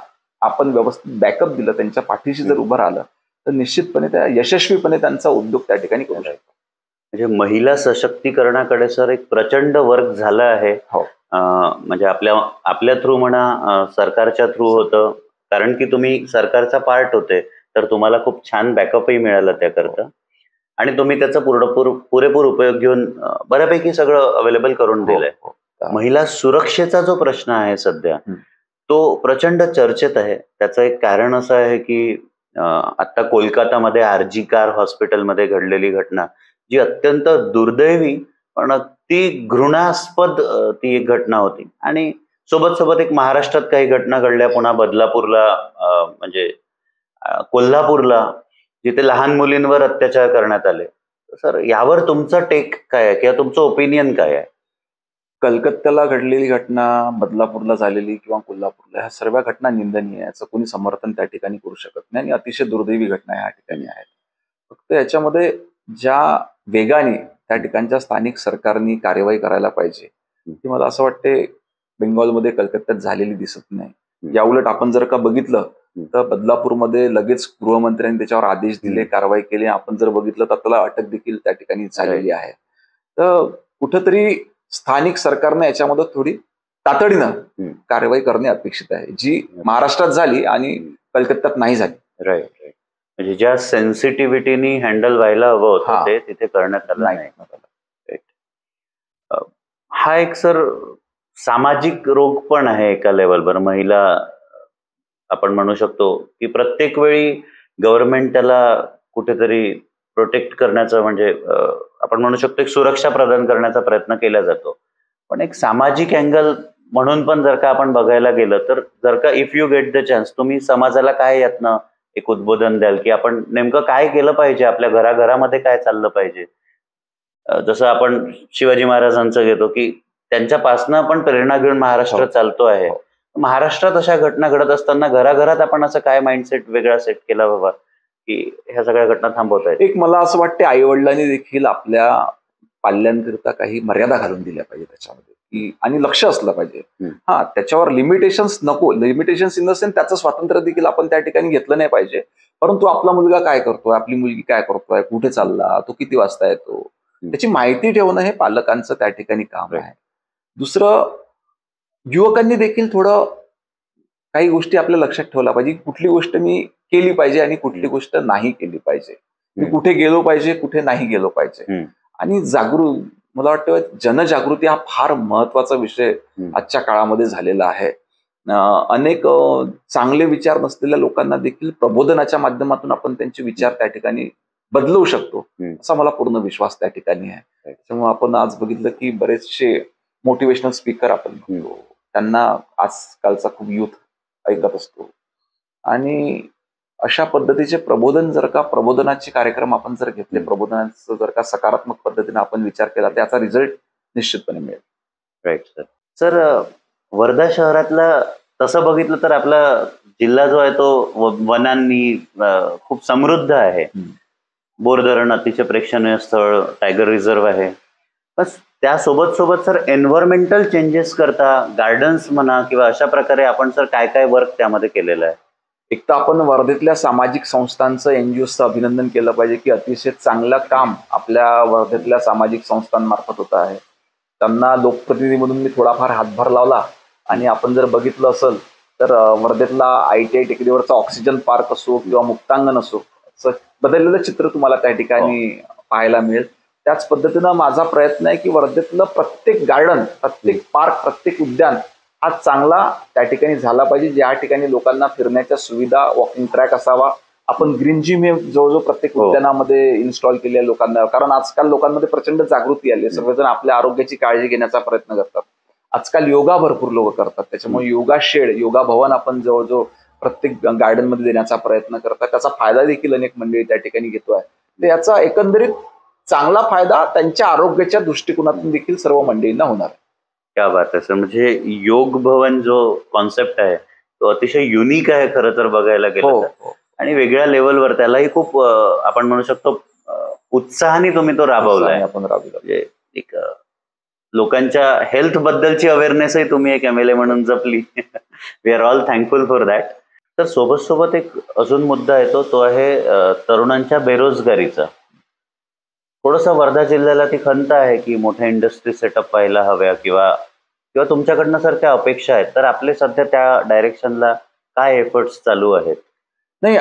Speaker 2: आपण व्यवस्थित बॅकअप दिलं, त्यांच्या पाठीशी जर उभं राहिलं तर निश्चितपणे त्या यशस्वीपणे त्यांचा उद्योग त्या ठिकाणी करू शकतात.
Speaker 1: म्हणजे महिला सशक्तीकरणाकडे सर एक प्रचंड वर्क झालं आहे. म्हणजे आपल्या थ्रू म्हणा, सरकारच्या थ्रू होतं, कारण की तुम्ही सरकारचा पार्ट होते तर तुम्हाला खूप छान बॅकअपही मिळालं त्याकरता आणि तुम्ही त्याचा पुरेपूर उपयोग घेऊन बऱ्यापैकी सगळं अवेलेबल करून दिलंय. महिला सुरक्षेचा जो प्रश्न आहे सध्या तो प्रचंड चर्चेत आहे. त्याचं एक कारण असं आहे की आता कोलकातामध्ये RG कार हॉस्पिटलमध्ये घडलेली घटना, जी अत्यंत दुर्दैवी पण ती घृणास्पद ती एक घटना होती. आणि सोबत एक महाराष्ट्रात काही घटना घडल्या, पुन्हा बदलापूरला, म्हणजे कोल्हापूरला, जिथे लहान मुलींवर अत्याचार करण्यात आले. सर यावर तुमचा टेक काय आहे किंवा तुमचं ओपिनियन काय आहे?
Speaker 2: कलकत्त्याला घडलेली घटना, बदलापूरला झालेली किंवा कोल्हापूरला, ह्या सर्व घटना निंदनीय, याचं कोणी समर्थन त्या ठिकाणी करू शकत नाही आणि अतिशय दुर्दैवी घटना या ठिकाणी आहेत. फक्त याच्यामध्ये ज्या वेगाने त्या ठिकाणच्या स्थानिक सरकारने कार्यवाही करायला पाहिजे ती मला असं वाटते बेंगॉलमध्ये, कलकत्त्यात झालेली दिसत नाही. याउलट आपण जर का बघितलं तर बदलापूरमध्ये लगेच गृहमंत्र्यांनी त्याच्यावर आदेश दिले, कारवाई केली. आपण जर बघितलं तर त्याला अटक देखील त्या ठिकाणी झालेली आहे. तर कुठंतरी स्थानिक सरकारनं याच्यामध्ये थोडी तातडीनं कारवाई करणे अपेक्षित आहे, जी महाराष्ट्रात झाली आणि कलकत्त्यात नाही झाली.
Speaker 1: राईट. म्हणजे ज्या सेन्सिटिव्हिटीनी हँडल व्हायला हवं होतं ते तिथे करण्यात आलं नाही. हा एक सर सामाजिक रोग पण आहे एका लेवलवर. महिला आपण म्हणू शकतो की प्रत्येक वेळी गव्हर्नमेंट त्याला कुठेतरी प्रोटेक्ट करण्याचं, म्हणजे आपण म्हणू शकतो एक सुरक्षा प्रदान करण्याचा प्रयत्न केला जातो. पण एक सामाजिक अँगल म्हणून पण जर का आपण बघायला गेलं तर, जर का if you get the chance, तुम्ही समाजाला काय यातनं एक उद्बोधन द्याल की आपण नेमकं काय केलं पाहिजे, आपल्या घराघरामध्ये काय चाललं पाहिजे? जसं आपण शिवाजी महाराजांचं घेतो की त्यांच्यापासनं आपण प्रेरणा घेऊन महाराष्ट्र चालतो आहे, महाराष्ट्रात अशा घटना घडत असताना घराघरात आपण असं काय माइंडसेट वेगळा सेट केला बाबा की ह्या सगळ्या घटना थांबवता आहेत?
Speaker 2: एक मला असं वाटते आई वडिलांनी देखील आपल्या पाल्यांकरिता काही मर्यादा घालून दिल्या पाहिजे त्याच्यामध्ये, की आणि लक्ष असलं पाहिजे. हा, त्याच्यावर लिमिटेशन्स नको, लिमिटेशन्स इन द सेन्स त्याचं स्वातंत्र्य देखील आपण त्या ठिकाणी घेतलं नाही पाहिजे. परंतु आपला मुलगा काय करतोय, आपली मुलगी काय करतोय, कुठे चालला, तो किती वाजता येतो, त्याची माहिती ठेवणं हे पालकांचं त्या ठिकाणी काम आहे. दुसरं, युवकांनी देखील थोडं काही गोष्टी आपल्या लक्षात ठेवल्या पाहिजे. कुठली गोष्ट मी केली पाहिजे आणि कुठली गोष्ट नाही केली पाहिजे. मी कुठे गेलो पाहिजे, कुठे नाही गेलो पाहिजे. आणि मला वाटतं जनजागृती हा फार महत्वाचा विषय आजच्या काळामध्ये झालेला आहे. अनेक चांगले विचार नसलेल्या लोकांना देखील प्रबोधनाच्या माध्यमातून आपण त्यांचे विचार त्या ठिकाणी बदलवू शकतो, असा मला पूर्ण विश्वास त्या ठिकाणी आहे. त्याच्यामुळे आपण आज बघितलं की बरेचसे मोटिवेशनल स्पीकर आपण बघतो, त्यांना आजकालचा खूप युथ ऐकत असतो. आणि अशा पद्धतीचे प्रबोधनाचे कार्यक्रम आपण जर घेतले, प्रबोधनाचं जर का सकारात्मक पद्धतीने आपण विचार केला, त्याचा रिझल्ट निश्चितपणे मिळेल.
Speaker 1: Right sir. सर, वर्धा शहरातला तसं बघितलं तर आपला जिल्हा जो आहे तो वनांनी खूप समृद्ध आहे. बोर धरण अतिशय प्रेक्षणीय स्थळ, टायगर रिझर्व्ह आहे. बस त्यासोबत सर एन्व्हायरमेंटल चेंजेस करता गार्डन्स म्हणा किंवा अशा प्रकारे आपण सर काय काय वर्क त्यामध्ये केलेलं आहे?
Speaker 2: एक तर आपण वर्धेतल्या सामाजिक संस्थांचं, एनजीओचं अभिनंदन केलं पाहिजे की अतिशय चांगलं काम आपल्या वर्धेतल्या सामाजिक संस्थांमार्फत होत आहे. त्यांना लोकप्रतिनिधी म्हणून मी थोडाफार हातभार लावला. आणि आपण जर बघितलं असेल तर वर्धेतला ITI टेकडीवरचा ऑक्सिजन पार्क असो किंवा मुक्तांगण असो, बदललेलं चित्र तुम्हाला त्या ठिकाणी पाहायला मिळेल. त्याच पद्धतीनं माझा प्रयत्न आहे की वर्धेतलं प्रत्येक गार्डन, प्रत्येक पार्क, प्रत्येक उद्यान हा चांगला त्या ठिकाणी झाला पाहिजे, ज्या ठिकाणी लोकांना फिरण्याच्या सुविधा, वॉकिंग ट्रॅक असावा. आपण ग्रीन जिम हे जवळजवळ प्रत्येक उद्यानामध्ये इन्स्टॉल केले आहे लोकांना, कारण आजकाल लोकांमध्ये प्रचंड जागृती आली आहे. सर्वजण आपल्या आरोग्याची काळजी घेण्याचा प्रयत्न करतात. आजकाल योगा भरपूर लोक करतात, त्याच्यामुळे योगा शेड, योगा भवन आपण जवळजवळ प्रत्येक गार्डनमध्ये देण्याचा प्रयत्न करतात. त्याचा फायदा देखील अनेक मंडळी त्या ठिकाणी घेतोय. तर याचा एकंदरीत चांगला फायदा त्यांच्या आरोग्याच्या दृष्टिकोनातून देखील सर्व मंडळींना होणार आहे.
Speaker 1: क्या बात आहे सर. म्हणजे योग भवन जो कॉन्सेप्ट आहे तो अतिशय युनिक आहे खरं तर बघायला गेलं तर. आणि वेगळ्या लेवलवर त्यालाही खूप आपण म्हणू शकतो उत्साहाने तुम्ही तो राबवलाय. म्हणजे एक लोकांच्या हेल्थ बद्दलची अवेअरनेसही तुम्ही एक MLA म्हणून जपली. We are all thankful for that. तर सोबत एक अजून मुद्दा येतो, तो आहे तरुणांच्या बेरोजगारीचा. थोडंसं वर्धा जिल्ह्याला ती खंत आहे की मोठ्या इंडस्ट्री सेटअप व्हायला हव्या किंवा तुमच्याकडनं सर त्या अपेक्षा आहेत. तर आपले सध्या त्या डायरेक्शनला काय एफर्ट्स चालू आहेत?
Speaker 2: नाही,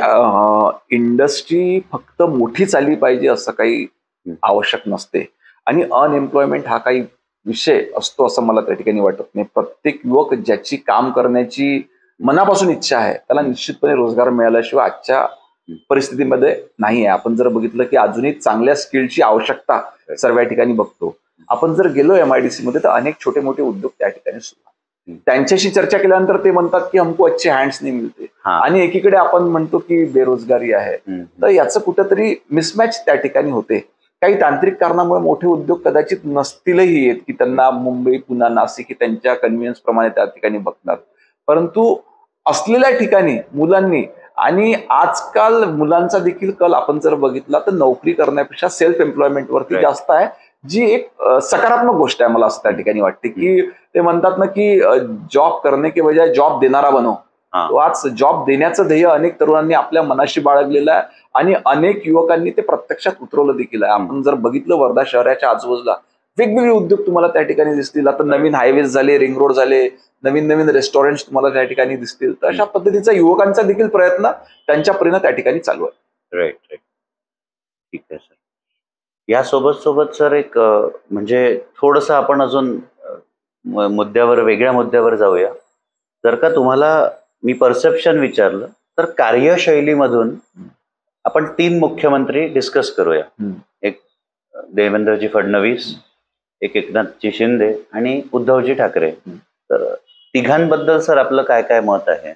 Speaker 2: इंडस्ट्री फक्त मोठी चालली पाहिजे असं काही आवश्यक नसते. आणि अनएम्प्लॉयमेंट हा काही विषय असतो असं मला त्या ठिकाणी वाटत नाही. प्रत्येक युवक ज्याची काम करण्याची मनापासून इच्छा आहे त्याला निश्चितपणे रोजगार मिळाल्याशिवाय आजच्या परिस्थितीमध्ये नाही आहे. आपण जर बघितलं की अजूनही चांगल्या स्किलची आवश्यकता सर्व ठिकाणी बघतो. आपण जर गेलो MIDC मध्ये तर अनेक छोटे मोठे उद्योग त्या ठिकाणी सुरू आहेत. त्यांच्याशी चर्चा केल्यानंतर ते म्हणतात की हमको अच्छे हँड्स नाही मिळते. आणि एकीकडे आपण म्हणतो की बेरोजगारी आहे. तर याचं कुठंतरी मिसमॅच त्या ठिकाणी होते. काही तांत्रिक कारणामुळे मोठे उद्योग कदाचित नसतीलही येत की त्यांना मुंबई, पुणे, नाशिक ही त्यांच्या कन्व्हिनियन्स प्रमाणे त्या ठिकाणी बघतात. परंतु असलेल्या ठिकाणी मुलांनी, आणि आजकाल मुलांचा देखील कल आपण जर बघितला तर नोकरी करण्यापेक्षा सेल्फ एम्प्लॉयमेंट वरती जास्त आहे, जी एक सकारात्मक गोष्ट आहे. मला असं त्या ठिकाणी वाटते की ते म्हणतात ना की जॉब करणे के बजाय जॉब देणारा बनो. तो आज जॉब देण्याचं ध्येय अनेक तरुणांनी आपल्या मनाशी बाळगलेलं आहे आणि अनेक युवकांनी ते प्रत्यक्षात उतरवलं देखील आहे. आपण जर बघितलं वर्धा शहराच्या आजूबाजूला वेगवेगळे उद्योग तुम्हाला त्या ठिकाणी दिसतील. आता नवीन हायवेज झाले, रिंग रोड झाले, नवीन नवीन रेस्टॉरंट तुम्हाला त्या ठिकाणी दिसतील. तर अशा पद्धतीचा युवकांचा देखील प्रयत्न त्यांच्या परीने त्या ठिकाणी चालू आहे.
Speaker 1: राईट. ठीक आहे सर. यासोबत सर एक म्हणजे थोडंसं आपण अजून वेगळ्या मुद्द्यावर जाऊया. जर का तुम्हाला मी परसेप्शन विचारलं तर कार्यशैलीमधून आपण 3 मुख्यमंत्री डिस्कस करूया. एक देवेंद्रजी फडणवीस, एक एकनाथजी शिंदे आणि उद्धवजी ठाकरे. तर तिघांबद्दल सर आपलं काय काय मत आहे?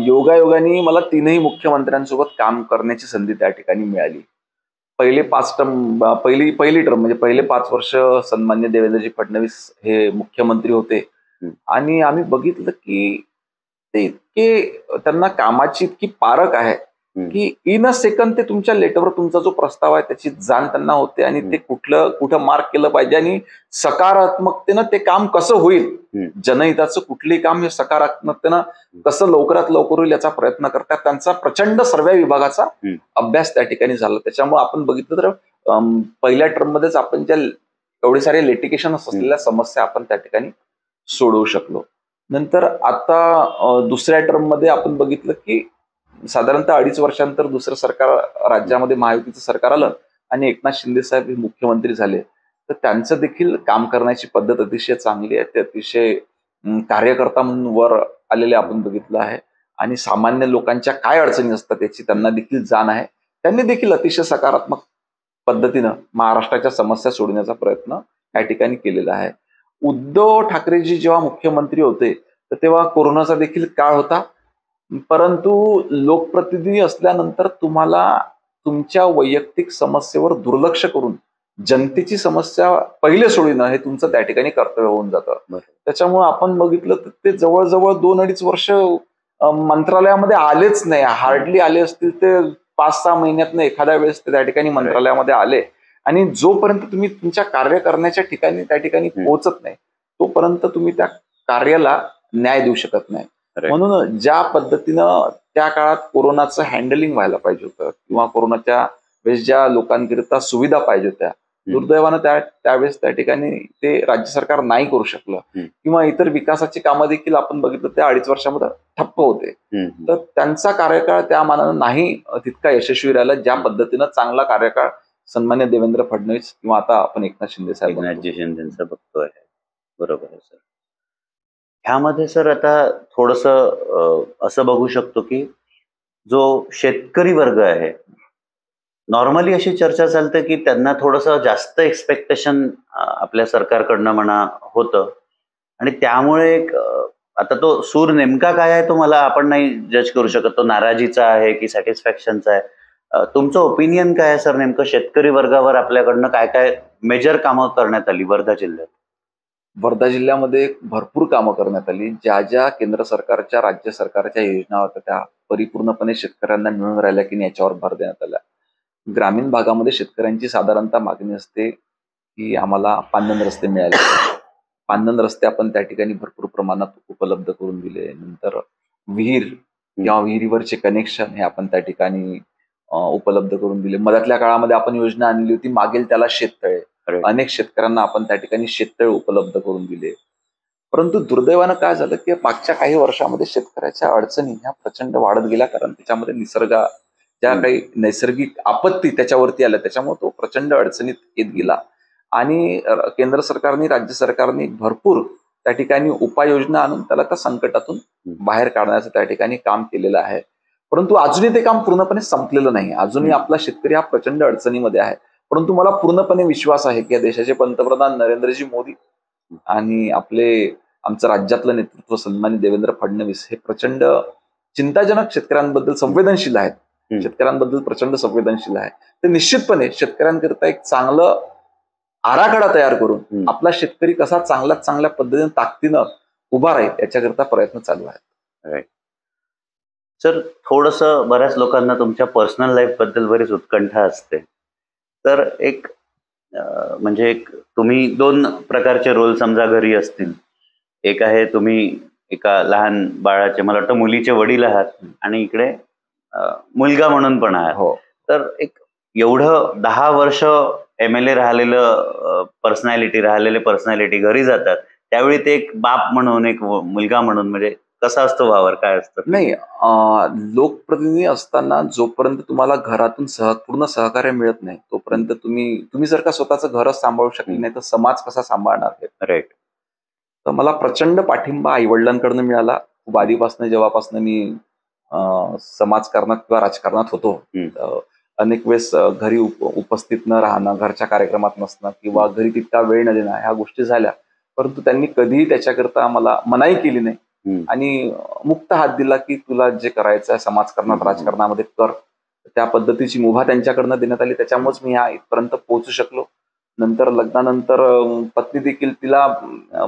Speaker 2: योगायोगाने मला 3ही मुख्यमंत्र्यांसोबत काम करण्याची संधी त्या ठिकाणी मिळाली. पहिली टर्म म्हणजे पहिले 5 वर्ष सन्मान्य देवेंद्रजी फडणवीस हे मुख्यमंत्री होते. आणि आम्ही बघितलं की ते इतके त्यांना कामाची इतकी पारख आहे की इन अ सेकंद ते तुमच्या लेटरवर तुमचा जो प्रस्ताव आहे त्याची जाण त्यांना होते आणि ते कुठं मार्क केलं पाहिजे आणि सकारात्मकतेनं ते काम कसं होईल, जनहिताचं कुठलंही काम हे सकारात्मकतेनं कसं लवकरात लवकर होईल याचा प्रयत्न करतात. त्यांचा प्रचंड सर्व विभागाचा अभ्यास त्या ठिकाणी झाला. त्याच्यामुळे आपण बघितलं तर पहिल्या टर्म मध्येच आपण ज्या एवढे सारे लिटिगेशन असलेल्या समस्या आपण त्या ठिकाणी सोडवू शकलो. नंतर आता दुसऱ्या टर्म मध्ये आपण बघितलं की साधारणतः 2.5 वर्षांतर दुसरं सरकार राज्यामध्ये महायुतीचं सरकार आलं आणि एकनाथ शिंदे साहेब हे मुख्यमंत्री झाले. तर त्यांचं देखील काम करण्याची पद्धत अतिशय चांगली आहे. ते अतिशय कार्यकर्ता म्हणून वर आलेले आपण बघितलं आहे आणि सामान्य लोकांच्या काय अडचणी असतात याची त्यांना देखील जाण आहे. त्यांनी देखील अतिशय सकारात्मक पद्धतीनं महाराष्ट्राच्या समस्या सोडवण्याचा प्रयत्न या ठिकाणी केलेला आहे. उद्धव ठाकरेजी जेव्हा मुख्यमंत्री होते तर तेव्हा कोरोनाचा देखील काळ होता. परंतु लोकप्रतिनिधी असल्यानंतर तुम्हाला तुमच्या वैयक्तिक समस्येवर दुर्लक्ष करून जनतेची समस्या पहिले सोडविणं हे तुमचं त्या ठिकाणी कर्तव्य होऊन जातं. त्याच्यामुळे आपण बघितलं तर ते जवळजवळ 2-2.5 वर्ष मंत्रालयामध्ये आलेच नाही. हार्डली आले असतील ते 5-6 महिन्यातनं एखाद्या वेळेस ते त्या ठिकाणी मंत्रालयामध्ये आले आणि जोपर्यंत तुम्ही तुमच्या कार्य करण्याच्या ठिकाणी त्या ठिकाणी पोहोचत नाही तोपर्यंत तुम्ही त्या कार्याला न्याय देऊ शकत नाही. म्हणून ज्या पद्धतीनं त्या काळात कोरोनाचं हँडलिंग व्हायला पाहिजे होतं किंवा कोरोनाच्या वेळेस ज्या लोकांकरिता सुविधा पाहिजे होत्या दुर्दैवानं त्यावेळेस त्या ठिकाणी ते राज्य सरकार नाही करू शकलं किंवा इतर विकासाची कामं देखील आपण बघितलं त्या 2.5 वर्षामध्ये ठप्प होते. तर त्यांचा कार्यकाळ त्या मानानं नाही तितका यशस्वी राहिला ज्या पद्धतीनं चांगला कार्यकाळ सन्मान्य देवेंद्र फडणवीस किंवा आता आपण एकनाथ शिंदे साहेब
Speaker 1: शिंदेचा बघतोय. बरोबर आहे सर. ह्यामध्ये सर आता थोडंसं असं बघू शकतो की जो शेतकरी वर्ग आहे नॉर्मली अशी चर्चा चालते की त्यांना थोडंसं जास्त एक्सपेक्टेशन आपल्या सरकारकडनं म्हणा होतं आणि त्यामुळे आता तो सूर नेमका काय आहे तो मला आपण नाही जज करू शकत. तो नाराजीचा आहे की सॅटिस्फॅक्शनचा आहे. तुमचं ओपिनियन काय आहे सर नेमकं शेतकरी वर्गावर आपल्याकडनं काय काय मेजर कामं करण्यात आली वर्धा जिल्ह्यात?
Speaker 2: वर्धा जिल्ह्यामध्ये भरपूर कामं करण्यात आली. ज्या ज्या केंद्र सरकारच्या राज्य सरकारच्या योजना होत्या त्या परिपूर्णपणे शेतकऱ्यांना मिळून राहिल्या की याच्यावर भर देण्यात आला. ग्रामीण भागामध्ये शेतकऱ्यांची साधारणतः मागणी असते की आम्हाला पांदन रस्ते मिळाले. पांदन रस्ते आपण त्या ठिकाणी भरपूर प्रमाणात उपलब्ध करून दिले. नंतर विहीर किंवा विहिरीवरचे कनेक्शन हे आपण त्या ठिकाणी उपलब्ध करून दिले. मधातल्या काळामध्ये आपण योजना आणली होती मागेल त्याला शेततळे. अनेक शेतकऱ्यांना आपण त्या ठिकाणी शेततळे उपलब्ध करून दिले. परंतु दुर्दैवानं काय झालं की मागच्या काही वर्षामध्ये शेतकऱ्याच्या अडचणी ह्या प्रचंड वाढत गेल्या कारण त्याच्यामध्ये ज्या काही नैसर्गिक आपत्ती त्याच्यावरती आल्या त्याच्यामुळे तो प्रचंड अडचणीत येत गेला आणि केंद्र सरकारने राज्य सरकारने भरपूर त्या ठिकाणी उपाययोजना आणून त्याला त्या संकटातून बाहेर काढण्याचं त्या ठिकाणी काम केलेलं आहे. परंतु अजूनही ते काम पूर्णपणे संपलेलं नाही. अजूनही आपला शेतकरी हा प्रचंड अडचणीमध्ये आहे. परंतु मला पूर्णपणे विश्वास आहे की या देशाचे पंतप्रधान नरेंद्रजी मोदी आणि आमचं राज्यातलं नेतृत्व सन्माननीय देवेंद्र फडणवीस हे प्रचंड चिंताजनक शेतकऱ्यांबद्दल संवेदनशील आहेत. शेतकऱ्यांबद्दल प्रचंड संवेदनशील आहे. ते निश्चितपणे शेतकऱ्यांकरिता एक चांगलं आराखडा तयार करून आपला शेतकरी कसा चांगल्यात चांगल्या पद्धतीने ताकदीनं उभा राहील याच्याकरता प्रयत्न चालू आहेत.
Speaker 1: सर थोडंसं बऱ्याच लोकांना तुमच्या पर्सनल लाईफ बद्दल बरीच उत्कंठा असते. तर म्हणजे तुम्ही 2 प्रकारचे रोल समजा घरी असतील. एक आहे तुम्ही एका लहान बाळाचे मला वाटतं मुलीचे वडील आहात आणि इकडे मुलगा म्हणून पण आहात. तर एक एवढं 10 वर्ष MLA राहिलेले पर्सनॅलिटी घरी जातात त्यावेळी ते एक बाप म्हणून एक मुलगा म्हणून म्हणजे कसा असतो वावर काय असतं?
Speaker 2: नाही लोकप्रतिनिधी असताना जोपर्यंत तुम्हाला घरातून पूर्ण सहकार्य मिळत नाही तोपर्यंत तुम्ही जर का स्वतःचं घरच सांभाळू शकले नाही तर समाज कसा सांभाळणार?
Speaker 1: राईट.
Speaker 2: तर मला प्रचंड पाठिंबा आई वडिलांकडनं मिळाला. खूप आधीपासून जेव्हापासून मी समाजकारणात किंवा राजकारणात होतो अनेक वेळेस घरी उपस्थित न राहणं, घरच्या कार्यक्रमात नसणं किंवा घरी तितका वेळ न देणं ह्या गोष्टी झाल्या. परंतु त्यांनी कधीही त्याच्याकरता मला मनाई केली नाही आणि मुक्त हात दिला की तुला जे करायचं आहे समाजकारणात राजकारणामध्ये कर. त्या पद्धतीची मुभा त्यांच्याकडनं देण्यात आली. त्याच्यामुळेच मी इथपर्यंत पोहोचू शकलो. नंतर लग्नानंतर पत्नी देखील तिला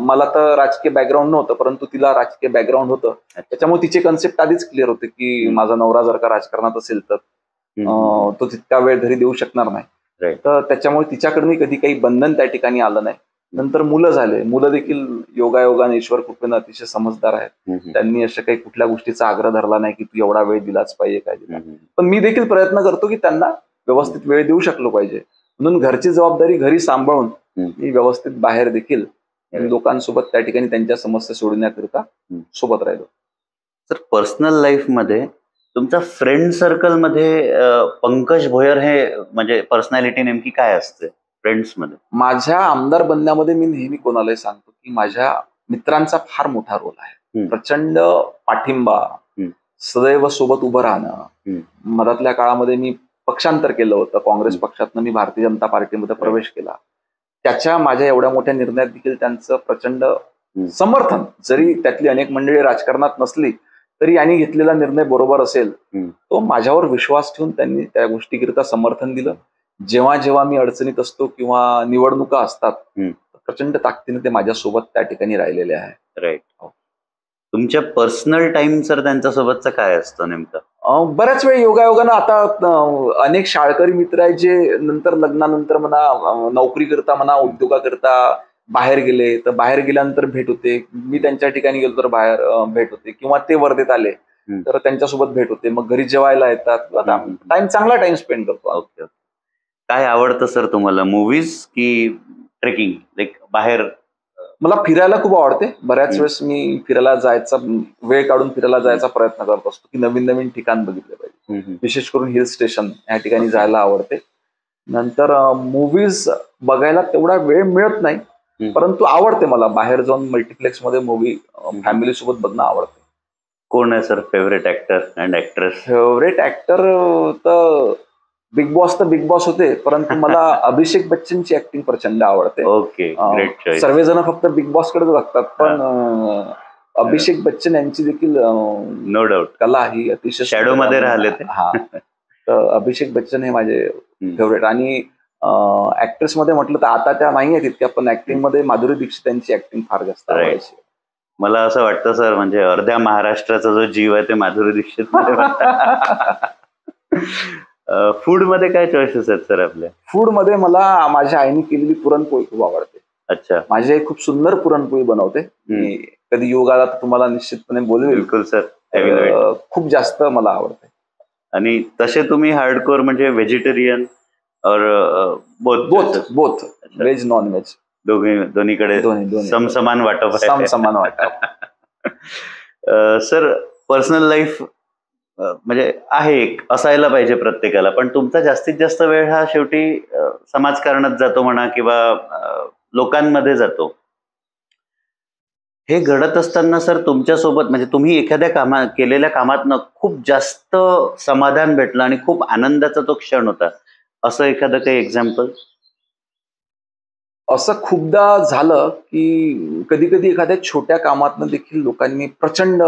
Speaker 2: मला तर राजकीय बॅकग्राऊंड नव्हतं, परंतु तिला राजकीय बॅकग्राऊंड होतं. त्याच्यामुळे तिचे कन्सेप्ट आधीच क्लिअर होते की माझा नवरा जर का राजकारणात असेल तर तो तितका वेळ घरी देऊ शकणार नाही. तर त्याच्यामुळे तिच्याकडून कधी काही बंधन त्या ठिकाणी आलं नाही. नंतर मुलं झाले, मुलं देखील योगायोगाने ईश्वर कृपेनं अतिशय समजदार आहेत. त्यांनी असं काही कुठल्या गोष्टीचा आग्रह धरला नाही की तू एवढा वेळ दिलाच पाहिजे काय दिला. पण मी देखील प्रयत्न करतो की त्यांना व्यवस्थित वेळ देऊ शकलो पाहिजे, म्हणून घरची जबाबदारी घरी सांभाळून मी व्यवस्थित बाहेर देखील लोकांसोबत त्या ठिकाणी त्यांच्या समस्या सोडवण्याकरिता सोबत राहिलो.
Speaker 1: तर पर्सनल लाईफ मध्ये तुमच्या फ्रेंड सर्कल मध्ये पंकज भोयर हे म्हणजे पर्सनॅलिटी नेमकी काय असते फ्रेंड्स मध्ये?
Speaker 2: माझ्या आमदार बनण्यामध्ये मी नेहमी कोणालाही सांगतो की माझ्या मित्रांचा फार मोठा रोल आहे. प्रचंड पाठिंबा, सदैव सोबत उभं राहणं. मधातल्या काळामध्ये मी पक्षांतर केलं होतं, काँग्रेस पक्षातनं मी भारतीय जनता पार्टीमध्ये प्रवेश केला. त्याच्या माझ्या एवढ्या मोठ्या निर्णयात देखील त्यांचं प्रचंड समर्थन, जरी त्यातली अनेक मंडळी राजकारणात नसली तरी यांनी घेतलेला निर्णय बरोबर असेल, तो माझ्यावर विश्वास ठेवून त्यांनी त्या गोष्टीकरिता समर्थन दिलं. जेव्हा जेव्हा मी अडचणीत असतो किंवा निवडणुका असतात, प्रचंड ताकदीने ते माझ्यासोबत त्या ठिकाणी राहिलेले आहे.
Speaker 1: राईट. तुमच्या पर्सनल टाइम सर त्यांच्यासोबतचं काय असतं नेमकं?
Speaker 2: बऱ्याच वेळ योगायोगानं आता अनेक शाळकरी मित्र आहेत जे नंतर लग्नानंतर म्हणा, नोकरी करता म्हणा, उद्योगाकरता बाहेर गेले, तर बाहेर गेल्यानंतर भेट होते. मी त्यांच्या ठिकाणी गेलो तर बाहेर भेट होते, किंवा ते वर्धेत आले तर त्यांच्यासोबत भेट होते. मग घरी जेवायला येतात. चांगला टाइम स्पेंड करतो.
Speaker 1: ओके. काय आवडतं सर तुम्हाला, मूवीज की ट्रेकिंग? लाईक बाहेर
Speaker 2: मला फिरायला खूप आवडते. बऱ्याच वेळेस मी फिरायला जायचा, वेळ काढून फिरायला जायचा प्रयत्न करत असतो की नवीन नवीन ठिकाण बघितले पाहिजे. विशेष करून हिल स्टेशन या ठिकाणी जायला आवडते. नंतर मूवीज बघायला तेवढा वेळ मिळत नाही, परंतु आवडते मला बाहेर जाऊन मल्टिप्लेक्स मध्ये मूवी फॅमिली सोबत बघणं आवडते.
Speaker 1: कोण आहे sir favourite actor and actress?
Speaker 2: Favourite actor तर बिग बॉस तर बिग बॉस होते, परंतु मला अभिषेक बच्चनची ऍक्टिंग प्रचंड आवडते.
Speaker 1: Okay, great choice.
Speaker 2: सर्वजण फक्त बिग बॉस कडेच बघतात, पण अभिषेक बच्चन यांची देखील
Speaker 1: नो डाऊट
Speaker 2: कला ही अतिशय
Speaker 1: शॅडो मध्ये राहिले ते.
Speaker 2: हा, तर अभिषेक बच्चन हे माझे फेवरेट. आणि ऍक्ट्रेस मध्ये म्हटलं तर आता त्या नाही आहेत इतक्या, पण ऍक्टिंग मध्ये माधुरी दीक्षित यांची ऍक्टिंग फार जास्त आवडायची.
Speaker 1: मला असं वाटतं सर, म्हणजे अर्ध्या महाराष्ट्राचा जो जीव आहे ते माधुरी दीक्षित मध्ये. फूड मध्ये काय चॉईसेस आहेत सर आपल्या? फूड
Speaker 2: मध्ये मला माझ्या आईने केलेली पुरणपोळी खूप आवडते.
Speaker 1: अच्छा.
Speaker 2: माझी आई खूप सुंदर पुरणपोळी बनवते. कधी योग आला तर तुम्हाला निश्चितपणे बोलवेल.
Speaker 1: बिलकुल सर.
Speaker 2: खूप जास्त मला आवडते.
Speaker 1: आणि तसे तुम्ही हार्डकोर म्हणजे व्हेजिटेरियन और
Speaker 2: बोथ व्हेज नॉन व्हेज
Speaker 1: दोन्हीकडे समसमान वाटप?
Speaker 2: समसमान वाटप.
Speaker 1: सर पर्सनल लाईफ म्हणजे आहे एक, असायला पाहिजे प्रत्येकाला, पण तुमचा जास्तीत जास्त वेळ हा शेवटी समाजकारणात जातो म्हणा, किंवा लोकांमध्ये जातो. हे घडत असताना सर तुमच्यासोबत म्हणजे तुम्ही एखाद्या केलेल्या कामातनं खूप जास्त समाधान भेटलं आणि खूप आनंदाचा तो क्षण होता, असं एखादं काही एक्झाम्पल? असं खूपदा झालं की कधी कधी एखाद्या छोट्या कामातनं देखील लोकांनी प्रचंड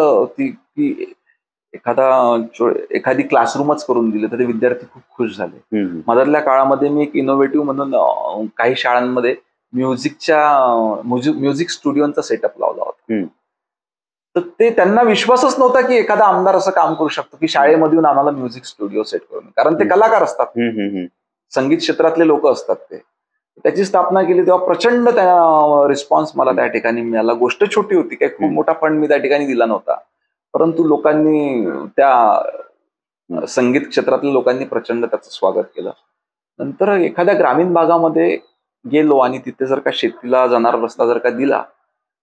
Speaker 1: एखादी क्लासरूमच करून दिली तर ते विद्यार्थी खूप खुश झाले. मधातल्या काळामध्ये मी एक इनोव्हेटिव्ह म्हणून काही शाळांमध्ये म्युझिक स्टुडिओचा सेटअप लावला होता. तर ते त्यांना विश्वासच नव्हता की एखादा आमदार असं काम करू शकतो की शाळेमधून आम्हाला म्युझिक स्टुडिओ सेट करून, कारण ते कलाकार असतात, संगीत क्षेत्रातले लोक असतात. ते त्याची स्थापना केली तेव्हा प्रचंड त्या रिस्पॉन्स मला त्या ठिकाणी मिळाला. गोष्ट छोटी होती, काही खूप मोठा फंड मी त्या ठिकाणी दिला नव्हता, परंतु लोकांनी, त्या संगीत क्षेत्रातल्या लोकांनी प्रचंड त्याचं स्वागत केलं. नंतर एखाद्या ग्रामीण भागामध्ये गेलो आणि तिथे जर का शेतीला जाणारा रस्ता जर का दिला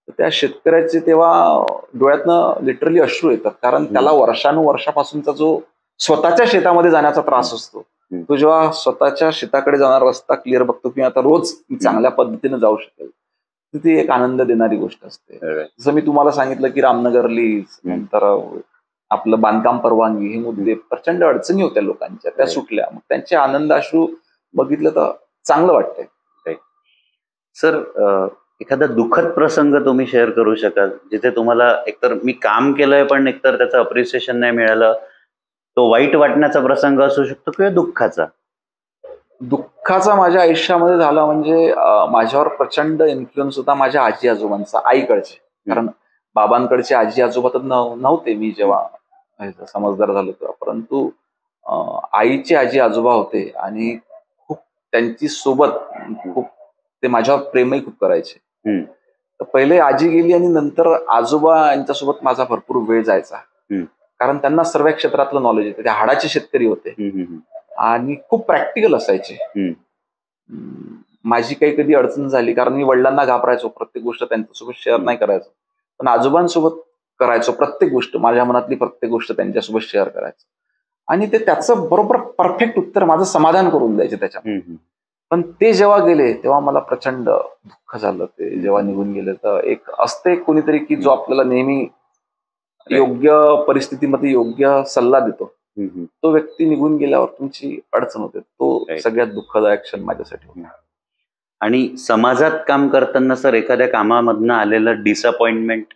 Speaker 1: तर त्या शेतकऱ्याचे तेव्हा डोळ्यातनं लिटरली अश्रू येतात, कारण त्याला वर्षानुवर्षापासूनचा जो स्वतःच्या शेतामध्ये जाण्याचा त्रास असतो, तो जेव्हा स्वतःच्या शेताकडे जाणारा रस्ता क्लिअर बघतो किंवा आता रोज चांगल्या पद्धतीने जाऊ शकेल, तर ती एक आनंद देणारी गोष्ट असते. जसं मी तुम्हाला सांगितलं की रामनगर लीज, नंतर आपलं बांधकाम परवानगी, हे मुद्दे प्रचंड अडचणी होत्या लोकांच्या, त्या सुटल्या. मग त्यांचे आनंद अश्रू बघितलं तर चांगलं वाटतंय. सर एखादा दुःखद प्रसंग तुम्ही शेअर करू शकाल, जिथे तुम्हाला एकतर मी काम केलंय पण एकतर त्याचं अप्रिसिएशन नाही मिळालं, तो वाईट वाटण्याचा प्रसंग असू शकतो किंवा दुःखाचा?
Speaker 2: दुःखाचा माझ्या आयुष्यामध्ये झाला म्हणजे माझ्यावर प्रचंड इन्फ्लुएन्स होता माझ्या आजी आजोबांचा, आईकडचे. कारण बाबांकडचे आजी आजोबा तर नव्हते मी जेव्हा समजदार झालो तेव्हा. परंतु आईचे आजी आजोबा होते आणि खूप त्यांची सोबत खूप ते माझ्यावर प्रेमही खूप करायचे. तर पहिले आजी गेली आणि नंतर आजोबा यांच्यासोबत माझा भरपूर वेळ जायचा. कारण त्यांना सर्व क्षेत्रातलं नॉलेज येते. ते हाडाचे शेतकरी होते आणि खूप प्रॅक्टिकल असायचे. माझी काही कधी अडचण झाली, कारण मी वडिलांना घाबरायचो, प्रत्येक गोष्ट त्यांच्यासोबत शेअर नाही करायचो, पण आजोबांसोबत करायचो. प्रत्येक गोष्ट, माझ्या मनातली प्रत्येक गोष्ट त्यांच्यासोबत शेअर करायचो आणि ते त्याचं बरोबर परफेक्ट उत्तर माझं समाधान करून द्यायचे त्याच्यामध्ये. पण ते जेव्हा गेले तेव्हा मला प्रचंड दुःख झालं. ते जेव्हा निघून गेले तर एक असते कोणीतरी की जो आपल्याला नेहमी योग्य परिस्थितीमध्ये योग्य सल्ला देतो, तो व्यक्ती निघून गेल्यावर तुमची अडचण होते. तो सगळ्यात दुःखदायक क्षण माझ्यासाठी होता.
Speaker 1: आणि समाजात काम करताना सर एखाद्या कामामधनं आलेलं डिसअपॉइंटमेंट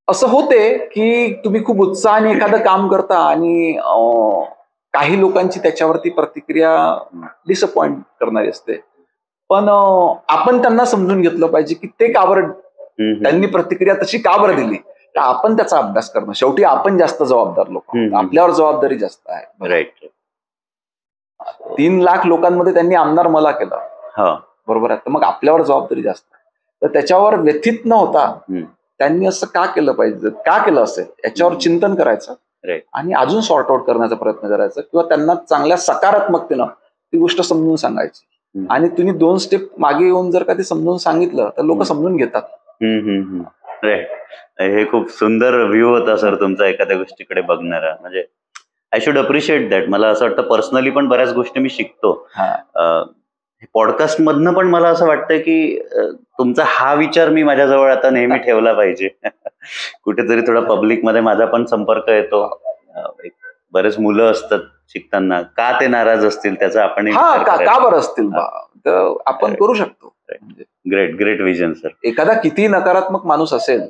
Speaker 2: असं होते की तुम्ही खूप उत्साहाने एखादं काम करता आणि काही लोकांची त्याच्यावरती प्रतिक्रिया डिसअपॉइंट करणारी असते. पण आपण त्यांना समजून घेतलं पाहिजे की ते का बरं त्यांनी प्रतिक्रिया तशी का बरं दिली. तर आपण त्याचा अभ्यास करणं. शेवटी आपण जास्त जबाबदार लोक, आपल्यावर जबाबदारी जास्त आहे.
Speaker 1: राईट.
Speaker 2: 3 लाख लोकांमध्ये त्यांनी आमदार मला केलं, बरोबर आहे. तर मग आपल्यावर जबाबदारी जास्त आहे. तर त्याच्यावर व्यथित न होता त्यांनी असं का केलं पाहिजे, का केलं असेल याच्यावर चिंतन करायचं आणि अजून सॉर्ट आउट करण्याचा प्रयत्न करायचा किंवा त्यांना चांगल्या सकारात्मकतेनं ती गोष्ट समजून सांगायची. आणि तुम्ही 2 स्टेप मागे येऊन जर का ते समजून सांगितलं तर लोक समजून घेतात.
Speaker 1: हे खूप सुंदर व्ह्यू होता सर तुमचा एखाद्या गोष्टीकडे बघणारा. म्हणजे आय शुड अप्रिशिएट दॅट. मला असं वाटतं पर्सनली पण बऱ्याच गोष्टी मी शिकतो पॉडकास्ट मधनं, पण मला असं वाटतं की तुमचा हा विचार मी माझ्याजवळ आता नेहमी ठेवला पाहिजे. कुठेतरी थोडा पब्लिक मध्ये माझा पण संपर्क येतो. बरेच मुलं असतात शिकताना, का ते नाराज असतील त्याचा आपण
Speaker 2: का बरं असतील तर आपण करू शकतो.
Speaker 1: Great great vision sir.
Speaker 2: एखादा किती नकारात्मक माणूस असेल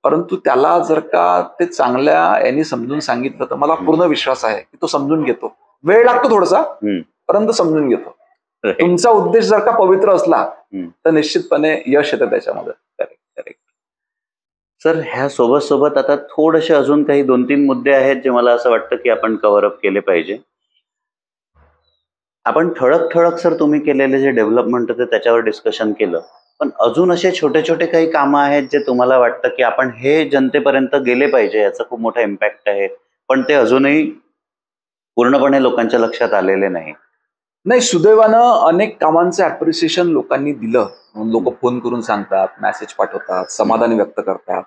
Speaker 2: परंतु त्याला जर का ते चांगल्या यांनी समजून सांगितलं तर मला पूर्ण विश्वास आहे की तो समजून घेतो. वेळ लागतो थोडासा, परंतु समजून घेतो. तुमचा उद्देश जर का पवित्र असला तर निश्चितपणे यश येतं त्याच्यामध्ये.
Speaker 1: Correct sir. ह्या सोबत आता थोडेसे अजून काही 2-3 मुद्दे आहेत जे मला असं वाटतं की आपण कव्हर अप केले पाहिजे. आपण ठळक सर तुम्ही केलेले जे डेव्हलपमेंट होते त्याच्यावर डिस्कशन केलं, पण अजून असे छोटे छोटे काही कामं आहेत जे तुम्हाला वाटतं की आपण हे जनतेपर्यंत गेले पाहिजे, याचा खूप मोठा इम्पॅक्ट आहे, पण ते अजूनही पूर्णपणे लोकांच्या लक्षात आलेले नाही.
Speaker 2: सुदैवानं अनेक कामांचं ऍप्रिसिएशन लोकांनी दिलं. लोक फोन करून सांगतात, मेसेज पाठवतात, समाधान व्यक्त करतात.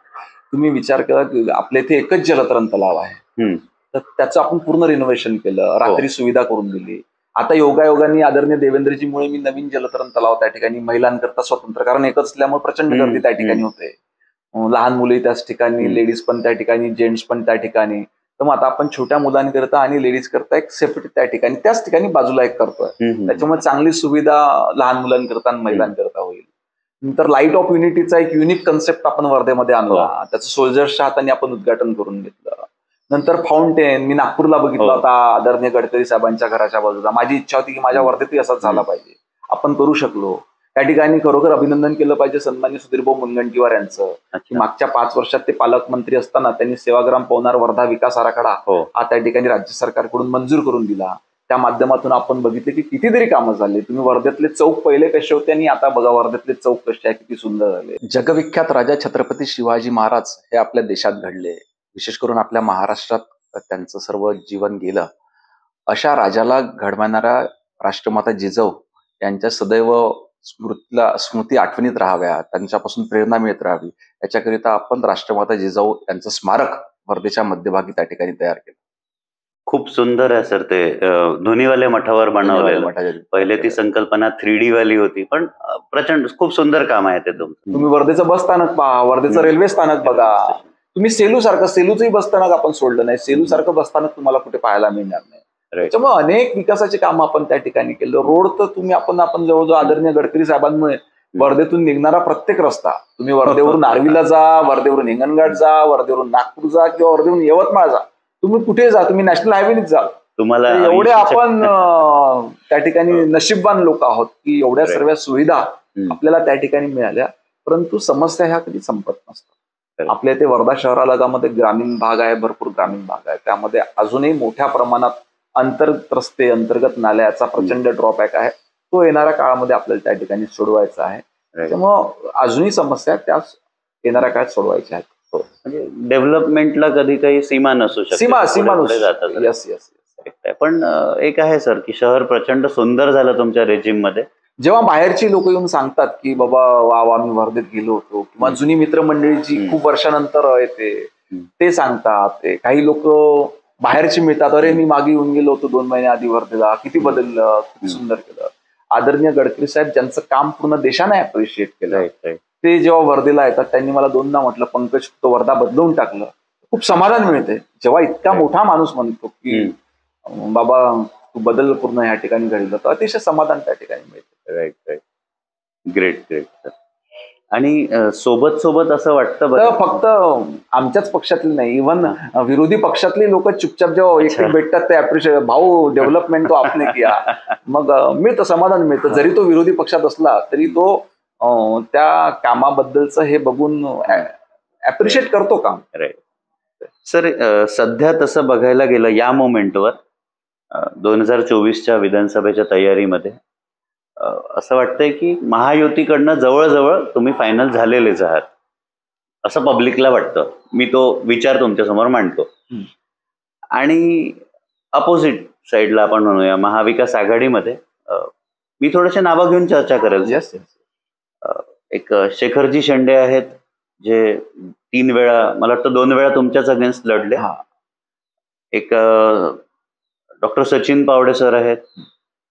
Speaker 2: तुम्ही विचार केला की आपल्या इथे एकच जलतरण तलाव आहे, तर त्याचं आपण पूर्ण रिनोव्हेशन केलं, रात्री सुविधा करून दिली. आता योगायोगाने आदरणीय देवेंद्रजीमुळे मी नवीन जलतरण तलाव त्या ठिकाणी महिलांकरता स्वतंत्र, कारण एकच असल्यामुळे प्रचंड गर्दी त्या ठिकाणी होते. लहान मुली त्याच ठिकाणी, लेडीज पण त्या ठिकाणी, जेंट्स पण त्या ठिकाणी. तर मग आता आपण छोट्या मुलांकरता आणि लेडीज करता एक सेपरेट त्या ठिकाणी, त्याच ठिकाणी बाजूला एक करतोय. त्याच्यामुळे चांगली सुविधा लहान मुलांकरता आणि महिलांकरता होईल. नंतर लाईट ऑफ युनिटीचा एक युनिक कन्सेप्ट आपण वर्धेमध्ये आणला, त्याचं सोल्जर्सच्या हाताने आपण उद्घाटन करून घेतलं. नंतर फाउंटेन मी नागपूरला बघितला होता आदरणीय गडकरी साहेबांच्या घराच्या बाजूला. माझी इच्छा होती की माझ्या वर्धेतही असाच झाला पाहिजे, आपण करू शकलो. त्या ठिकाणी खरोखर अभिनंदन केलं पाहिजे सन्माननीय सुधीरभाऊ मुनगंटीवार यांचं. मागच्या 5 वर्षात ते पालकमंत्री असताना त्यांनी सेवाग्राम पवनार वर्धा विकास आराखडा हा त्या ठिकाणी राज्य सरकारकडून मंजूर करून दिला. त्या माध्यमातून आपण बघितले की कितीतरी कामं झाली. तुम्ही वर्धेतले चौक पहिले कसे होते आणि आता बघा वर्धेतले चौक कसे आहे, किती सुंदर झाले. जगविख्यात राजा छत्रपती शिवाजी महाराज हे आपल्या देशात घडले, विशेष करून आपल्या महाराष्ट्रात त्यांचं सर्व जीवन गेलं. अशा राजाला घडवणाऱ्या राष्ट्रमाता जिजाऊ यांच्या सदैव स्मृती आठवणीत राहाव्या, त्यांच्यापासून प्रेरणा मिळत राहावी, याच्याकरिता आपण राष्ट्रमाता जिजाऊ यांचं स्मारक वर्धेच्या मध्यभागी त्या ठिकाणी तयार केलं.
Speaker 1: खूप सुंदर आहे सर. ते धुनीवाले मठावर बनवलेलं. पहिले ती संकल्पना 3D वाली होती, पण प्रचंड खूप सुंदर काम आहे ते.
Speaker 2: तुम्ही वर्धेचं बस स्थानक पहा, वर्धेचं रेल्वे स्थानक बघा. तुम्ही सेलूचंही बस स्थानक आपण सोडलं नाही. सेलू सारखं बस स्थानक तुम्हाला कुठे पाहायला मिळणार नाही. त्याच्यामुळे अनेक विकासाची कामं आपण त्या ठिकाणी केलं. रोड तर तुम्ही आपण जवळजवळ आदरणीय गडकरी साहेबांमुळे वर्धेतून निघणारा प्रत्येक रस्ता, तुम्ही वर्धेवरून आर्वीला जा, वर्धेवरून हिंगणघाट जा, वर्धेवरून नागपूर जा किंवा वर्धेवरून यवतमाळ जा, तुम्ही कुठे जा, तुम्ही नॅशनल हायवेनेच जा,
Speaker 1: तुम्हाला
Speaker 2: तर एवढे
Speaker 1: 80%
Speaker 2: आपण त्या ठिकाणी नशीबवान लोक आहोत की एवढ्या
Speaker 1: Right.
Speaker 2: सर्व सुविधा
Speaker 1: हम्म.
Speaker 2: आपल्याला त्या ठिकाणी मिळाल्या, परंतु समस्या ह्या कधी संपत नसतात.
Speaker 1: Correct.
Speaker 2: आपल्या इथे वर्धा शहरालगामध्ये ग्रामीण भाग आहे, भरपूर ग्रामीण भाग आहे. त्यामध्ये अजूनही मोठ्या प्रमाणात अंतर्गत रस्ते, अंतर्गत नाल्याचा प्रचंड ड्रॉबॅक आहे. तो येणाऱ्या काळामध्ये आपल्याला त्या ठिकाणी सोडवायचा आहे. त्यामुळं अजूनही समस्या त्या येणाऱ्या काळात सोडवायच्या आहेत. हो.
Speaker 1: म्हणजे डेव्हलपमेंटला कधी काही सीमा नसू शकते.
Speaker 2: सीमा
Speaker 1: पुढे जातात.
Speaker 2: Yes yes.
Speaker 1: पण एक आहे सर की शहर प्रचंड सुंदर झालं तुमच्या रेजिम मध्ये.
Speaker 2: जेव्हा बाहेरची लोक येऊन सांगतात की बाबा वा वा मी वर्धेत गेलो होतो, किंवा जुनी मित्रमंडळी जी खूप वर्षानंतर येते ते सांगतात, काही लोक बाहेरची मिळतात, अरे मी मागे येऊन गेलो होतो 2 महिने आधी वर्धेला, किती बदललं, किती सुंदर केलं. आदरणीय गडकरी साहेब ज्यांचं काम पूर्ण देशाने अप्रिशिएट केलं, ते जेव्हा वर्धेला येतात त्यांनी मला 2दा म्हटलं, पंकज तो वर्धा बदलवून टाकलं. खूप समाधान मिळते जेव्हा इतका मोठा माणूस म्हणतो की बाबा तू बदल पूर्ण ह्या ठिकाणी घडलं, तर अतिशय समाधान त्या ठिकाणी मिळते.
Speaker 1: राईट. Great sir. आणि सोबत सोबत असं वाटतं
Speaker 2: तर फक्त आमच्याच पक्षातले नाही, इव्हन विरोधी पक्षातले लोक चुपचाप जेव्हा एकटे भेटतात ते अप्रिशिएट, भाऊ डेव्हलपमेंट तो आपने किया, मग मिळतं, समाधान मिळतं. जरी तो विरोधी पक्षात असला तरी तो त्या कामाबद्दलचं हे बघून अप्रिशिएट करतो काम.
Speaker 1: सर सध्या तसं बघायला गेलं या मोमेंटवर 2024च्या विधानसभेच्या तयारीमध्ये असं वाटतंय की महायुतीकडनं जवळजवळ तुम्ही फायनल झालेलेच आहात असं पब्लिकला वाटतं. मी तो विचार तुमच्या समोर मांडतो. आणि अपोजिट साईडला आपण म्हणूया महाविकास आघाडीमध्ये मी थोडेसे नावं घेऊन चर्चा करेल. एक शेखरजी शेंडे आहेत जे 3 वेळा, मला वाटतं 2 वेळा तुमच्याच अगेन्स्ट लढले. एक डॉक्टर सचिन पावडे सर आहेत,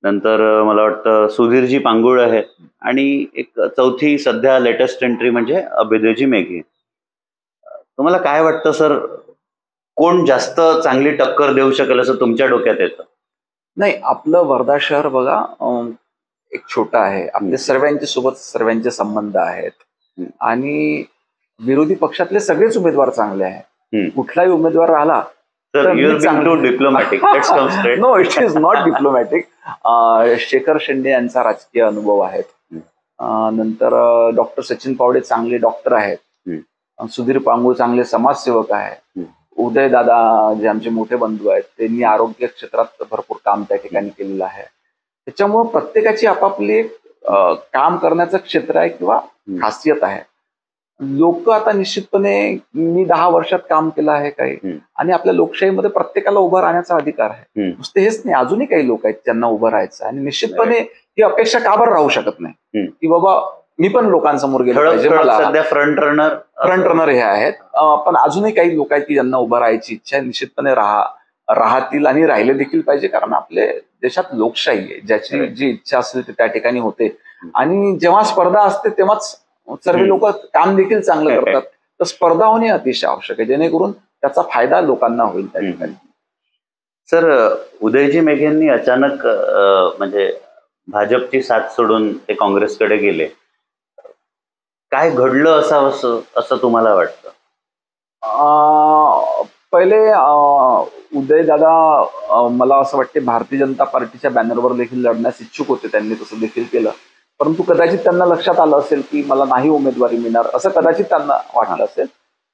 Speaker 1: नंतर मला वाटतं सुधीरजी पांगुळ आहेत, आणि एक चौथी सध्या लेटेस्ट एंट्री म्हणजे अभेदेवजी मेघे. तुम्हाला काय वाटतं सर, कोण जास्त चांगली टक्कर देऊ शकेल असं तुमच्या डोक्यात येतं?
Speaker 2: नाही, आपलं वर्धा शहर बघा एक छोटं आहे. आपले सर्वांचे संबंध आहेत, आणि विरोधी पक्षातले सगळेच उमेदवार चांगले आहेत. कुठलाही उमेदवार राहिला तर
Speaker 1: diplomatic.
Speaker 2: No, it is not diplomatic. Shekhar Shende यांचा राजकीय अनुभव आहे. नंतर डॉक्टर सचिन पावडे चांगले डॉक्टर आहेत. सुधीर पांगुळ चांगले समाजसेवक आहेत. उदय दादा जे आमचे मोठे बंधू आहेत, त्यांनी आरोग्य क्षेत्रात भरपूर काम त्या ठिकाणी केलेलं आहे. त्याच्यामुळं प्रत्येकाची आपापली काम करण्याचं क्षेत्र आहे किंवा खासियत आहे. लोक आता निश्चितपणे, मी 10 वर्षात काम केलं आहे काही, आणि आपल्या लोकशाहीमध्ये प्रत्येकाला उभं राहण्याचा अधिकार आहे. नुसते हेच नाही, अजूनही काही लोक आहेत ज्यांना उभं राहायचं, आणि निश्चितपणे ही अपेक्षा का बरं राहू शकत नाही की बाबा मी पण लोकांसमोर गेलो पाहिजे. मला
Speaker 1: सध्या फ्रंट
Speaker 2: रनर हे आहेत, पण अजूनही काही लोक आहेत की ज्यांना उभं राहायची इच्छा निश्चितपणे राहतील आणि राहिले देखील पाहिजे. कारण आपल्या देशात लोकशाही आहे, ज्याची जी इच्छा असेल ते त्या ठिकाणी होते, आणि जेव्हा स्पर्धा असते तेव्हाच सर्व लोक काम देखील चांगलं करतात. तर स्पर्धा होणे अतिशय आवश्यक आहे, जेणेकरून त्याचा फायदा लोकांना होईल त्या ठिकाणी.
Speaker 1: सर, उदयजी मेघेंनी अचानक म्हणजे भाजपची साथ सोडून ते काँग्रेसकडे गेले. काय घडलं असावं असं तुम्हाला वाटतं?
Speaker 2: पहिले उदय दादा मला असं वाटते भारतीय जनता पार्टीच्या बॅनरवर देखील लढण्यास इच्छुक होते. त्यांनी तसं देखील केलं, परंतु कदाचित त्यांना लक्षात आलं असेल की मला नाही उमेदवारी मिळणार, असं कदाचित त्यांना वाटलं असेल,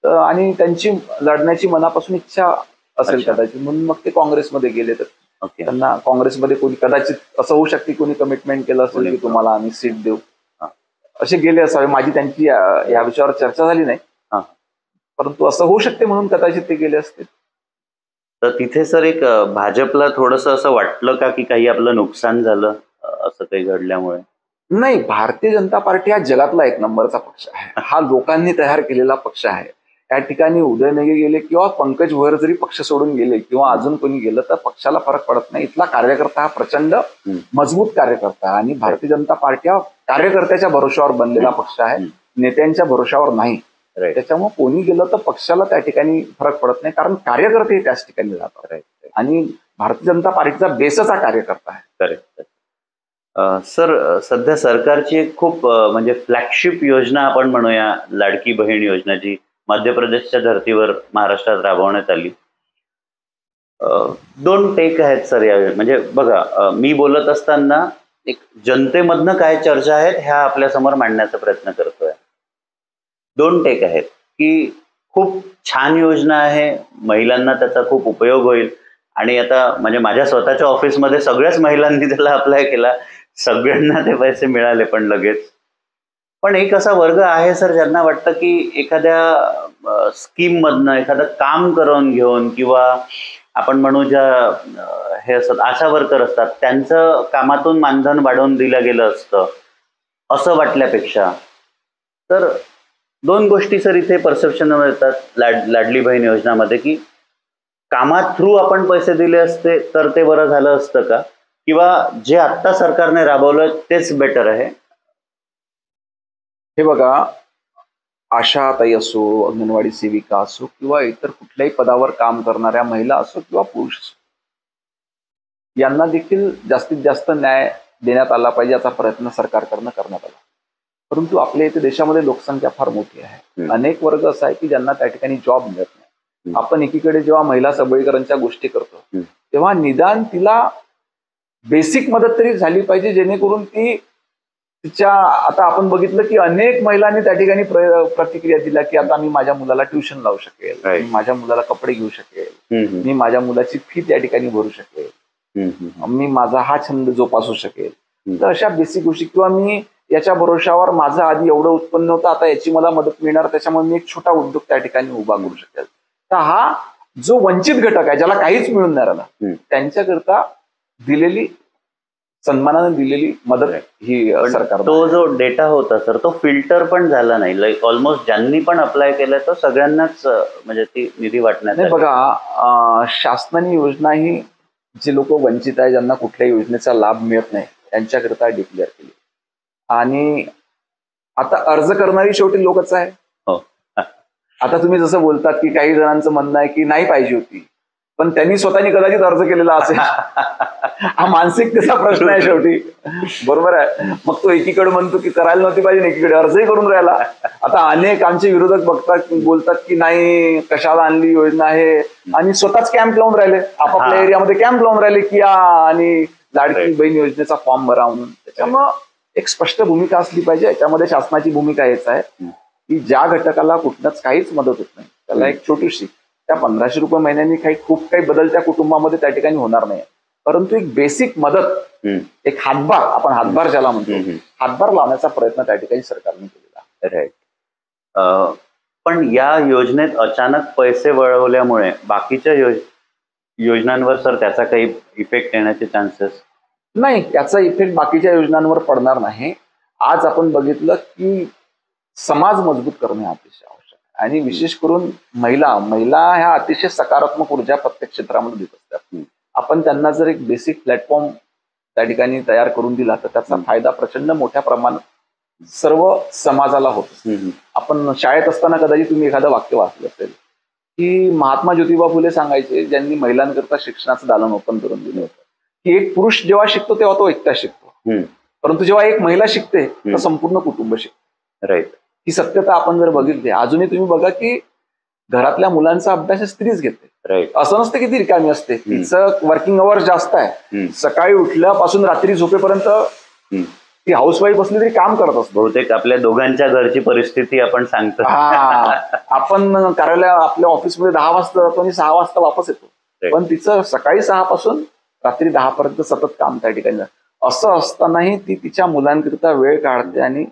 Speaker 2: आणि त्यांची लढण्याची मनापासून इच्छा असेल कदाचित, म्हणून मग ते काँग्रेसमध्ये गेले. तर त्यांना काँग्रेसमध्ये कोणी कदाचित असं होऊ शकते कोणी कमिटमेंट केलं असेल की तुम्हाला आम्ही सीट देऊ, असे गेले असावे. माझी त्यांची या विषयावर चर्चा झाली नाही, परंतु असं होऊ शकते म्हणून कदाचित ते गेले असतील.
Speaker 1: तर तिथे सर एक भाजपला थोडस असं वाटलं का की काही आपलं नुकसान झालं असं काही घडल्यामुळे?
Speaker 2: नाही, भारतीय जनता पार्टी हा जगातला 1 नंबरचा पक्ष आहे. हा लोकांनी तयार केलेला पक्ष आहे. त्या ठिकाणी उदय मेघे गेले किंवा पंकज भोयर जरी पक्ष सोडून गेले किंवा अजून कोणी गेलं तर पक्षाला फरक पडत नाही. इथला कार्यकर्ता हा प्रचंड मजबूत कार्यकर्ता आहे, आणि भारतीय जनता पार्टी हा कार्यकर्त्याच्या भरोश्यावर बनलेला पक्ष आहे, नेत्यांच्या भरोश्यावर नाही. त्याच्यामुळे कोणी गेलं तर पक्षाला त्या ठिकाणी फरक पडत नाही, कारण कार्यकर्ते त्याच ठिकाणी राहतात, आणि भारतीय जनता पार्टीचा बेसचा कार्यकर्ता आहे.
Speaker 1: करेक्ट. सर, सध्या सरकारची एक खूप म्हणजे फ्लॅगशिप योजना आपण म्हणूया, लाडकी बहीण योजना, जी मध्य प्रदेशच्या धर्तीवर महाराष्ट्रात राबवण्यात आली. दोन टेक आहेत सर यावेळी. म्हणजे बघा, मी बोलत असताना एक जनतेमधनं काय चर्चा आहेत ह्या आपल्यासमोर मांडण्याचा प्रयत्न करतोय. दोन टेक आहेत, की खूप छान योजना आहे, महिलांना त्याचा खूप उपयोग होईल आणि आता म्हणजे माझ्या स्वतःच्या ऑफिसमध्ये सगळ्याच महिलांनी त्याला अप्लाय केला. सगळ्यांना ते पैसे मिळाले पण लगेच. पण एक असा वर्ग आहे सर ज्यांना वाटतं, की एखाद्या स्कीममधनं एखादं काम करून घेऊन किंवा आपण म्हणू ज्या हे असतात आशा वर्कर असतात, त्यांचं कामातून मानधन वाढवून दिलं गेलं असतं, असं वाटल्यापेक्षा. तर 2 गोष्टी सर इथे परसेप्शनवर येतात लाडली बहीण योजनामध्ये, की कामात थ्रू आपण पैसे दिले असते तर ते बरं झालं असतं का? किंवा जे आत्ता सरकारने राबवलं तेच बेटर आहे?
Speaker 2: हे बघा, आशाताई असो, अंगणवाडी सेविका असो किंवा इतर कुठल्याही पदावर काम करणाऱ्या महिला असो किंवा पुरुष असो, यांना देखील जास्तीत जास्त न्याय देण्यात आला पाहिजे याचा प्रयत्न सरकारकडनं करण्यात आला. परंतु आपल्या इथे देशामध्ये लोकसंख्या फार मोठी आहे. अनेक वर्ग असा आहे की ज्यांना त्या ठिकाणी जॉब मिळत नाही. आपण एकीकडे जेव्हा महिला सबलीकरणच्या गोष्टी करतो तेव्हा निदान तिला बेसिक मदत तरी झाली पाहिजे, जेणेकरून ती तिच्या, आता आपण बघितलं की अनेक महिलांनी त्या ठिकाणी प्रतिक्रिया दिल्या की आता मी माझ्या मुलाला ट्युशन लावू शकेल, मी माझ्या मुलाला कपडे घेऊ शकेल, मी माझ्या मुलाची फी त्या ठिकाणी भरू शकेल, मी माझा हा छंद जोपासू शकेल. तर अशा बेसिक गोष्टी, किंवा मी याच्या भरोशावर माझं आधी एवढं उत्पन्न होतं, आता याची मला मदत मिळणार, त्याच्यामुळे मी एक छोटा उद्योग त्या ठिकाणी उभा करू शकेल. तर हा जो वंचित घटक आहे, ज्याला काहीच मिळून नाही राहिला, त्यांच्याकरता दिलेली, सन्मानाने दिलेली मदत ही सरकार.
Speaker 1: तो जो डेटा होता सर, तो फिल्टर पण झाला नाही. लाईक ऑलमोस्ट ज्यांनी पण अप्लाय केलं तो सगळ्यांनाच म्हणजे ती निधी वाटण्यात
Speaker 2: नाही. बघा, शासनाने योजना ही जे लोक वंचित आहे, ज्यांना कुठल्याही योजनेचा लाभ मिळत नाही, त्यांच्याकरता डिक्लेअर केली. आणि आता अर्ज करणारी शेवटी लोकच आहे.
Speaker 1: हो.
Speaker 2: आता तुम्ही जसं बोलतात की काही जणांचं म्हणणं आहे की नाही पाहिजे होती, पण त्यांनी स्वतःनी कदाचित अर्ज केलेला असेल. हा मानसिकतेचा प्रश्न आहे शेवटी, बरोबर आहे. मग तो एकीकडे म्हणतो की करायला नव्हती पाहिजे, एकीकडे अर्जही करून राहिला. आता अनेक आमचे विरोधक बोलतात की नाही, कशाला आणली योजना आहे, आणि स्वतःच कॅम्प लावून राहिले, आपापल्या एरियामध्ये कॅम्प लावून राहिले की आणि लाडकी बहीण योजनेचा फॉर्म भरा म्हणून. त्याच्यामुळं एक स्पष्ट भूमिका असली पाहिजे. याच्यामध्ये शासनाची भूमिका हेच आहे की ज्या घटकाला कुठनंच काहीच मदत होत नाही, त्याला एक छोटीशी, त्या 1500 रुपये महिन्यांनी खूप काही बदल त्या कुटुंबामध्ये त्या ठिकाणी होणार नाही, परंतु एक बेसिक मदत, एक हातभार, आपण हातभार ज्याला म्हणतो, हातभार लावण्याचा प्रयत्न त्या ठिकाणी सरकारने केलेला
Speaker 1: आहे. पण या योजनेत अचानक पैसे वळवल्यामुळे बाकीच्या योजनांवर सर त्याचा काही इफेक्ट येण्याचे चान्सेस?
Speaker 2: नाही, याचा इफेक्ट बाकीच्या योजनांवर पडणार नाही. आज आपण बघितलं की समाज मजबूत करणे अतिशय आवश्यक आहे, आणि विशेष करून महिला ह्या अतिशय सकारात्मक ऊर्जा प्रत्येक क्षेत्रामध्ये देत असतात. आपण त्यांना जर एक बेसिक प्लॅटफॉर्म त्या ठिकाणी तयार करून दिला तर त्याचा फायदा प्रचंड मोठ्या प्रमाणात सर्व समाजाला होतो. आपण शाळेत असताना कदाचित तुम्ही एखादं वाक्य वाचलं असेल की महात्मा ज्योतिबा फुले सांगायचे, ज्यांनी महिलांकरता शिक्षणाचं दालन ओपन करून दिलं होतं, की एक पुरुष जेव्हा शिकतो तेव्हा तो एकटा शिकतो, परंतु जेव्हा एक महिला शिकते तर संपूर्ण कुटुंब शिकते.
Speaker 1: राईट.
Speaker 2: ही सत्यता आपण जर बघितली, अजूनही तुम्ही बघा की घरातल्या मुलांचा अभ्यास स्त्रीच घेते. असं नसतं की ती रिकामी असते, तिचं वर्किंग अवर्स जास्त आहे. सकाळी उठल्यापासून रात्री झोपेपर्यंत ती हाऊसवाईफ असली तरी काम करत असते.
Speaker 1: बहुतेक आपल्या दोघांच्या घरची परिस्थिती आपण सांगतो.
Speaker 2: आपण कार्यालय आपल्या ऑफिसमध्ये 10 वाजता जातो आणि 6 वाजता वापस येतो, पण तिचं सकाळी 6 पासून रात्री 10 पर्यंत सतत काम त्या ठिकाणी. असं असतानाही ती तिच्या मुलांकरिता वेळ काढते आणि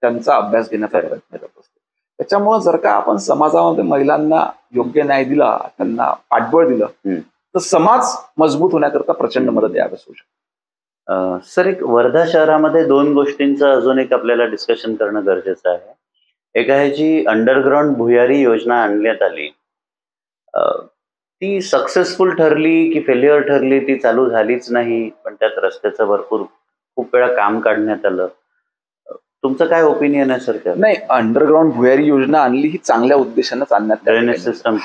Speaker 2: त्यांचा अभ्यास घेण्याचा प्रयत्न करत असते. त्याच्यामुळे जर का आपण समाजामध्ये महिलांना योग्य न्याय दिला, त्यांना पाठबळ दिलं, तर समाज मजबूत होण्याकरता प्रचंड मदत यावेळेस होऊ शकते.
Speaker 1: सर, एक वर्धा शहरामध्ये 2 गोष्टींचं अजून एक आपल्याला डिस्कशन करणं गरजेचं आहे. एक आहे जी अंडरग्राऊंड भुयारी योजना आणण्यात आली, ती सक्सेसफुल ठरली की फेल्युअर ठरली ती चालू झालीच नाही, पण त्यात रस्त्याचं भरपूर खूप वेळा काम काढण्यात आलं. तुमचं काय ओपिनियन आहे सर?
Speaker 2: नाही, अंडरग्राऊंड भुयारी योजना आणली ही चांगल्या उद्देशानंच आणण्यात,
Speaker 1: ड्रेनेज सिस्टम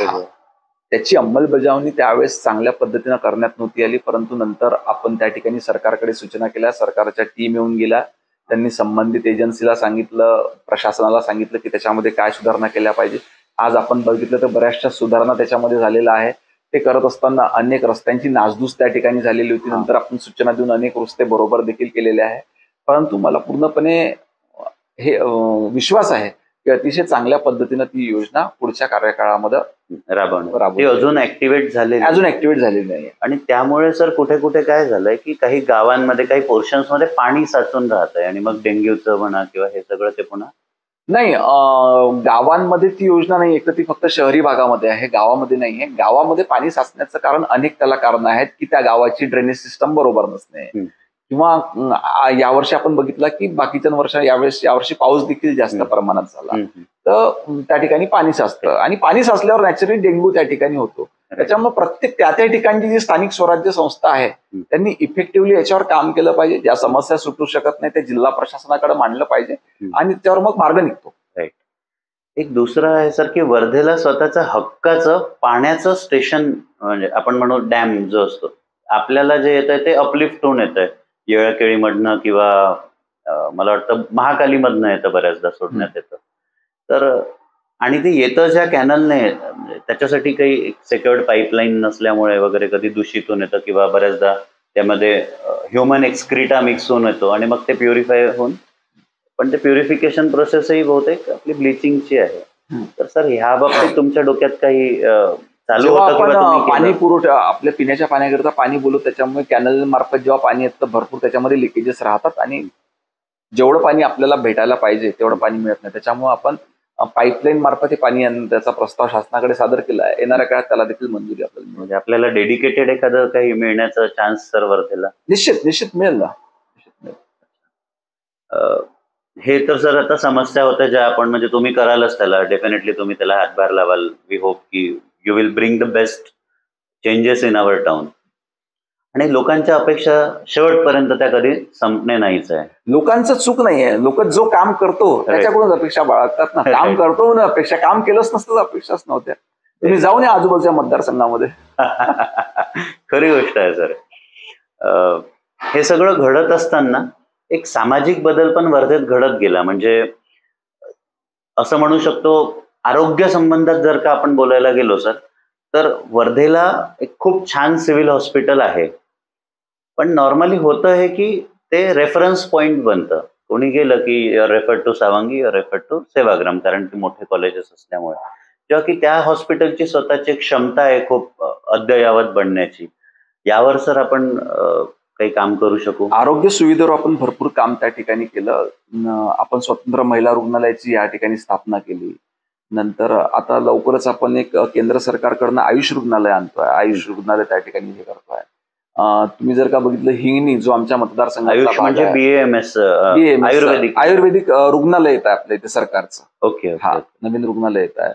Speaker 2: त्याची अंमलबजावणी त्यावेळेस चांगल्या पद्धतीनं करण्यात नव्हती आली, परंतु नंतर आपण त्या ठिकाणी सरकारकडे सूचना केल्या, सरकारच्या टीम येऊन गेल्या, त्यांनी संबंधित एजन्सीला सांगितलं, प्रशासनाला सांगितलं की त्याच्यामध्ये काय सुधारणा केल्या पाहिजे. आज आपण बघितलं तर बऱ्याचशा सुधारणा त्याच्यामध्ये झालेल्या आहे. ते करत असताना अनेक रस्त्यांची नासधूस त्या ठिकाणी झालेली होती. नंतर आपण सूचना देऊन अनेक रस्ते बरोबर देखील केलेले आहे. परंतु मला पूर्णपणे हे विश्वास आहे की अतिशय चांगल्या पद्धतीनं ती योजना पुढच्या कार्यकाळामध्ये
Speaker 1: राबवणं ती अजून ऍक्टिव्हेट
Speaker 2: झालेली नाही.
Speaker 1: आणि त्यामुळे सर कुठे कुठे काय झालंय की काही गावांमध्ये काही पोर्शन्स मध्ये पाणी साचून राहत आहे आणि मग डेंग्यूचं म्हणा किंवा हे सगळं ते पुन्हा
Speaker 2: नाही, गावांमध्ये ती योजना नाही. एक तर ती फक्त शहरी भागामध्ये आहे, गावामध्ये नाहीये. गावामध्ये पाणी साचण्याचं कारण अनेक त्याला कारण आहेत की त्या गावाची ड्रेनेज सिस्टम बरोबर नसणे किंवा यावर्षी आपण बघितलं की बाकीच्या यावर्षी पाऊस देखील जास्त प्रमाणात झाला, तर त्या ठिकाणी पाणी साचतं आणि पाणी साचल्यावर नॅचरली डेंग्यू त्या ठिकाणी होतो. त्याच्यामुळे प्रत्येक त्या ठिकाणची जी स्थानिक स्वराज्य संस्था आहे त्यांनी इफेक्टिव्हली याच्यावर काम केलं पाहिजे. ज्या समस्या सुटू शकत नाही ते जिल्हा प्रशासनाकडे मांडलं पाहिजे आणि त्यावर मग मार्ग निघतो.
Speaker 1: एक दुसरं आहे सर की वर्धेला स्वतःचं हक्काचं पाण्याचं स्टेशन म्हणजे आपण म्हणू डॅम जो असतो आपल्याला जे येत आहे ते अपलिफ्ट होऊन येत आहे. येळकेळीमधनं किंवा मला वाटतं महाकालीमधनं येतं बऱ्याचदा सोडण्यात येतं. तर आणि ते येतं ज्या कॅनलने त्याच्यासाठी काही सेक्युअर्ड पाईपलाईन नसल्यामुळे वगैरे कधी दूषित होऊन येतं किंवा बऱ्याचदा त्यामध्ये ह्युमन एक्सक्रिटा मिक्स होऊन येतो आणि मग ते प्युरिफाय होऊन पण ते प्युरिफिकेशन प्रोसेसही बहुतेक आपली ब्लिचिंगची आहे. तर सर ह्या बाबतीत तुमच्या डोक्यात काही चालू होतं?
Speaker 2: पाणी पुरवठा आपल्या पिण्याच्या पाण्याकरता पाणी बोलू त्याच्यामुळे कॅनल मार्फत जेव्हा पाणी येतं भरपूर त्याच्यामध्ये लिकेजेस राहतात आणि जेवढं पाणी आपल्याला भेटायला पाहिजे तेवढं पाणी मिळत नाही. त्याच्यामुळे आपण पाईपलाईन मार्फत हे पाणी त्याचा प्रस्ताव शासनाकडे सादर केला आहे. येणाऱ्या काळात त्याला देखील मंजुरी आपल्याला
Speaker 1: म्हणजे आपल्याला डेडिकेटेड एखादं काही मिळण्याचा चान्स सर वर्धेला
Speaker 2: निश्चित मिळेल ना.
Speaker 1: हे तर सर आता समस्या होत्या ज्या आपण म्हणजे तुम्ही करालच त्याला डेफिनेटली तुम्ही त्याला हातभार लावाल. वी होप की you will bring the best changes in our town आणि लोकांच्या अपेक्षा शेवटपर्यंत त्या कधी संपणे नाहीच आहे.
Speaker 2: लोकांचं चूक नाहीये. लोक जो काम करतो त्याच्याकडून अपेक्षा बाळगतात ना. काम करतो ना अपेक्षा, काम केलंच नसतं अपेक्षाच नव्हत्या. तुम्ही जाऊन या आजूबाजूच्या मतदारसंघामध्ये.
Speaker 1: खरी गोष्ट आहे सर. हे सगळं घडत असताना एक सामाजिक बदल पण वर्धेत घडत गेला. म्हणजे असं म्हणू शकतो आरोग्य संबंधात जर का आपण बोलायला गेलो सर तर वर्धेला एक खूप छान सिव्हिल हॉस्पिटल आहे. पण नॉर्मली होतं हे की ते रेफरन्स पॉइंट बनतं. कोणी गेलं की your refer to Sawangi, your refer to Sevagram, कारण की मोठे कॉलेजेस असल्यामुळे किंवा की त्या हॉस्पिटलची स्वतःची एक क्षमता आहे खूप अद्ययावत बनण्याची. यावर सर आपण काही काम करू शकू?
Speaker 2: आरोग्य सुविधेवर आपण भरपूर काम त्या ठिकाणी केलं. आपण स्वतंत्र महिला रुग्णालयाची या ठिकाणी स्थापना केली. नंतर आता लवकरच आपण एक केंद्र सरकारकडनं आयुष रुग्णालय आणतोय. आयुष रुग्णालय त्या ठिकाणी हे करतोय. तुम्ही जर का बघितलं हिंगणी जो आमच्या मतदारसंघाचा
Speaker 1: म्हणजे BAMS
Speaker 2: आयुर्वेदिक रुग्णालय येत आहे आपल्या इथे सरकारचं.
Speaker 1: ओके.
Speaker 2: नवीन रुग्णालय येत आहे.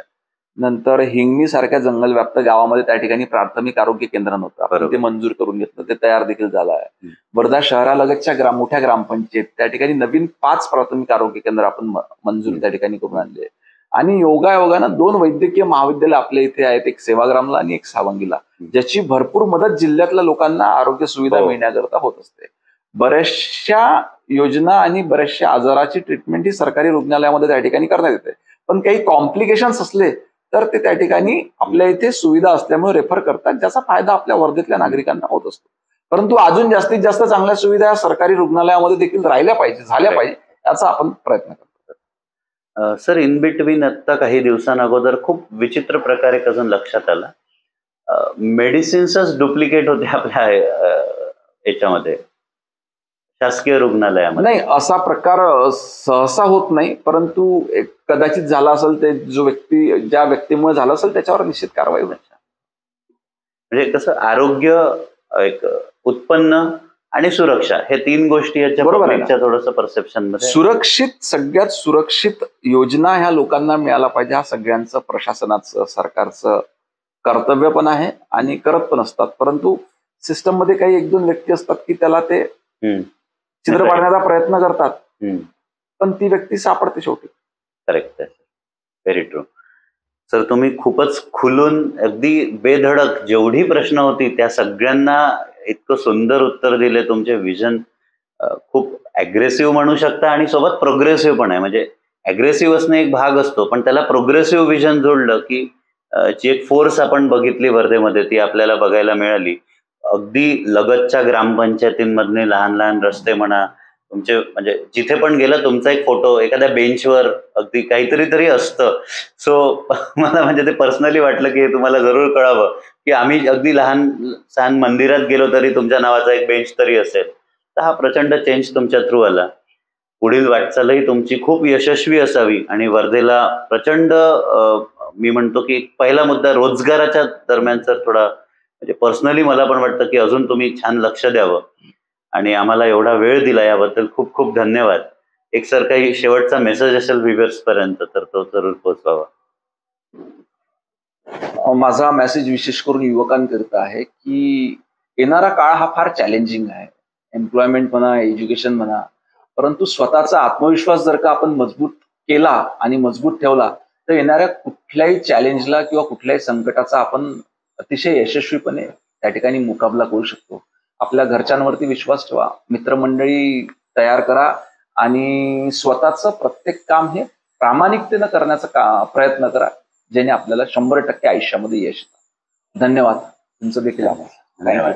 Speaker 2: नंतर हिंगणी सारख्या जंगल व्याप्त गावामध्ये त्या ठिकाणी प्राथमिक आरोग्य केंद्र नव्हतं, ते मंजूर करून घेतलं, ते तयार देखील झालं आहे. वर्धा शहरालगतच्या मोठ्या ग्रामपंचायत त्या ठिकाणी नवीन 5 प्राथमिक आरोग्य केंद्र आपण मंजूर त्या ठिकाणी करून आणले. आणि योगायोगानं 2 वैद्यकीय महाविद्यालय आपल्या इथे आहेत, एक सेवाग्रामला आणि एक सावंगीला, ज्याची भरपूर मदत जिल्ह्यातल्या लोकांना आरोग्य सुविधा मिळण्याकरता होत असते. बऱ्याचशा योजना आणि बऱ्याचशा आजाराची ट्रीटमेंट ही सरकारी रुग्णालयामध्ये त्या ठिकाणी करण्यात येते. पण काही कॉम्प्लिकेशन्स असले तर ते त्या ठिकाणी आपल्या इथे सुविधा असल्यामुळे रेफर करतात, ज्याचा फायदा आपल्या वर्धेतल्या नागरिकांना होत असतो. परंतु अजून जास्तीत जास्त चांगल्या सुविधा सरकारी रुग्णालयामध्ये देखील राहिल्या पाहिजे, झाल्या पाहिजे, याचा आपण प्रयत्न करतो.
Speaker 1: सर इन बिटवीन आता काही दिवसांअगोदर खूप विचित्र प्रकारे कसं लक्षात आलं, मेडिसिन्सच डुप्लिकेट होते आपल्या याच्यामध्ये शासकीय रुग्णालयामध्ये.
Speaker 2: नाही, असा प्रकार सहसा होत नाही, परंतु एक कदाचित झाला असेल, ते ज्या व्यक्तीमुळे झालं असेल त्याच्यावर निश्चित कारवाई होईल.
Speaker 1: म्हणजे कसं आरोग्य, एक उत्पन्न आणि सुरक्षा, हे 3 गोष्टी याच्या थोडंसं परसेप्शन मध्ये.
Speaker 2: सगळ्यात सुरक्षित योजना ह्या लोकांना मिळाला पाहिजे, हा सगळ्यांचं प्रशासनाचं सरकारचं कर्तव्य पण आहे आणि करत पण असतात. परंतु सिस्टम मध्ये काही 1-2 व्यक्ती असतात की त्याला ते छिद्र पाडण्याचा प्रयत्न करतात, पण ती व्यक्ती सापडते शेवटी.
Speaker 1: करेक्ट आहे, व्हेरी ट्रू. सर तुम्ही खूपच खुलून अगदी बेधडक जेवढी प्रश्न होती त्या सगळ्यांना इतकं सुंदर उत्तर दिले. तुमचे विजन खूप अग्रेसिव्ह म्हणू शकता आणि सोबत प्रोग्रेसिव्ह पण आहे. म्हणजे अग्रेसिव्ह असणे एक भाग असतो, पण त्याला प्रोग्रेसिव्ह विजन जोडलं की जी एक फोर्स आपण बघितली वर्धेमध्ये ती आपल्याला बघायला मिळाली. अगदी लगतच्या ग्रामपंचायतींमधले लहान लहान रस्ते म्हणा, तुमचे म्हणजे जिथे पण गेला तुमचा एक फोटो एखाद्या बेंचवर अगदी काहीतरी तरी असतं. सो मला म्हणजे ते पर्सनली वाटलं की हे तुम्हाला जरूर कळावं, की आम्ही अगदी लहान-सहान मंदिरात गेलो तरी तुमच्या नावाचा एक बेंच तरी असेल. तर हा प्रचंड चेंज तुमच्या थ्रू आला. पुढील वाटचालही तुमची खूप यशस्वी असावी आणि वर्धेला प्रचंड मी म्हणतो की पहिला मुद्दा रोजगाराच्या दरम्यान जर थोडा म्हणजे पर्सनली मला पण वाटतं की अजून तुम्ही छान लक्ष द्यावं आणि आम्हाला एवढा वेळ दिला याबद्दल खूप खूप धन्यवाद. एक सर काही शेवटचा मेसेज असेल व्ह्यूअर्स पर्यंत तर तो जरूर पोहोचवावा.
Speaker 2: माझा मेसेज विशेष करून युवकांकरिता आहे की येणारा काळ हा फार चॅलेंजिंग आहे. एम्प्लॉयमेंट म्हणा, एज्युकेशन म्हणा, परंतु स्वतःचा आत्मविश्वास जर का आपण मजबूत केला आणि मजबूत ठेवला तर येणाऱ्या कुठल्याही चॅलेंजला किंवा कुठल्याही संकटाचा आपण अतिशय यशस्वीपणे त्या ठिकाणी मुकाबला करू शकतो. आपल्या घरच्यांवरती विश्वास ठेवा, मित्रमंडळी तयार करा आणि स्वतःचं प्रत्येक काम हे प्रामाणिकतेनं करण्याचा प्रयत्न करा, ज्याने आपल्याला 100% आयुष्यामध्ये यश येतं. धन्यवाद. तुमचं देखील आभार.
Speaker 1: धन्यवाद.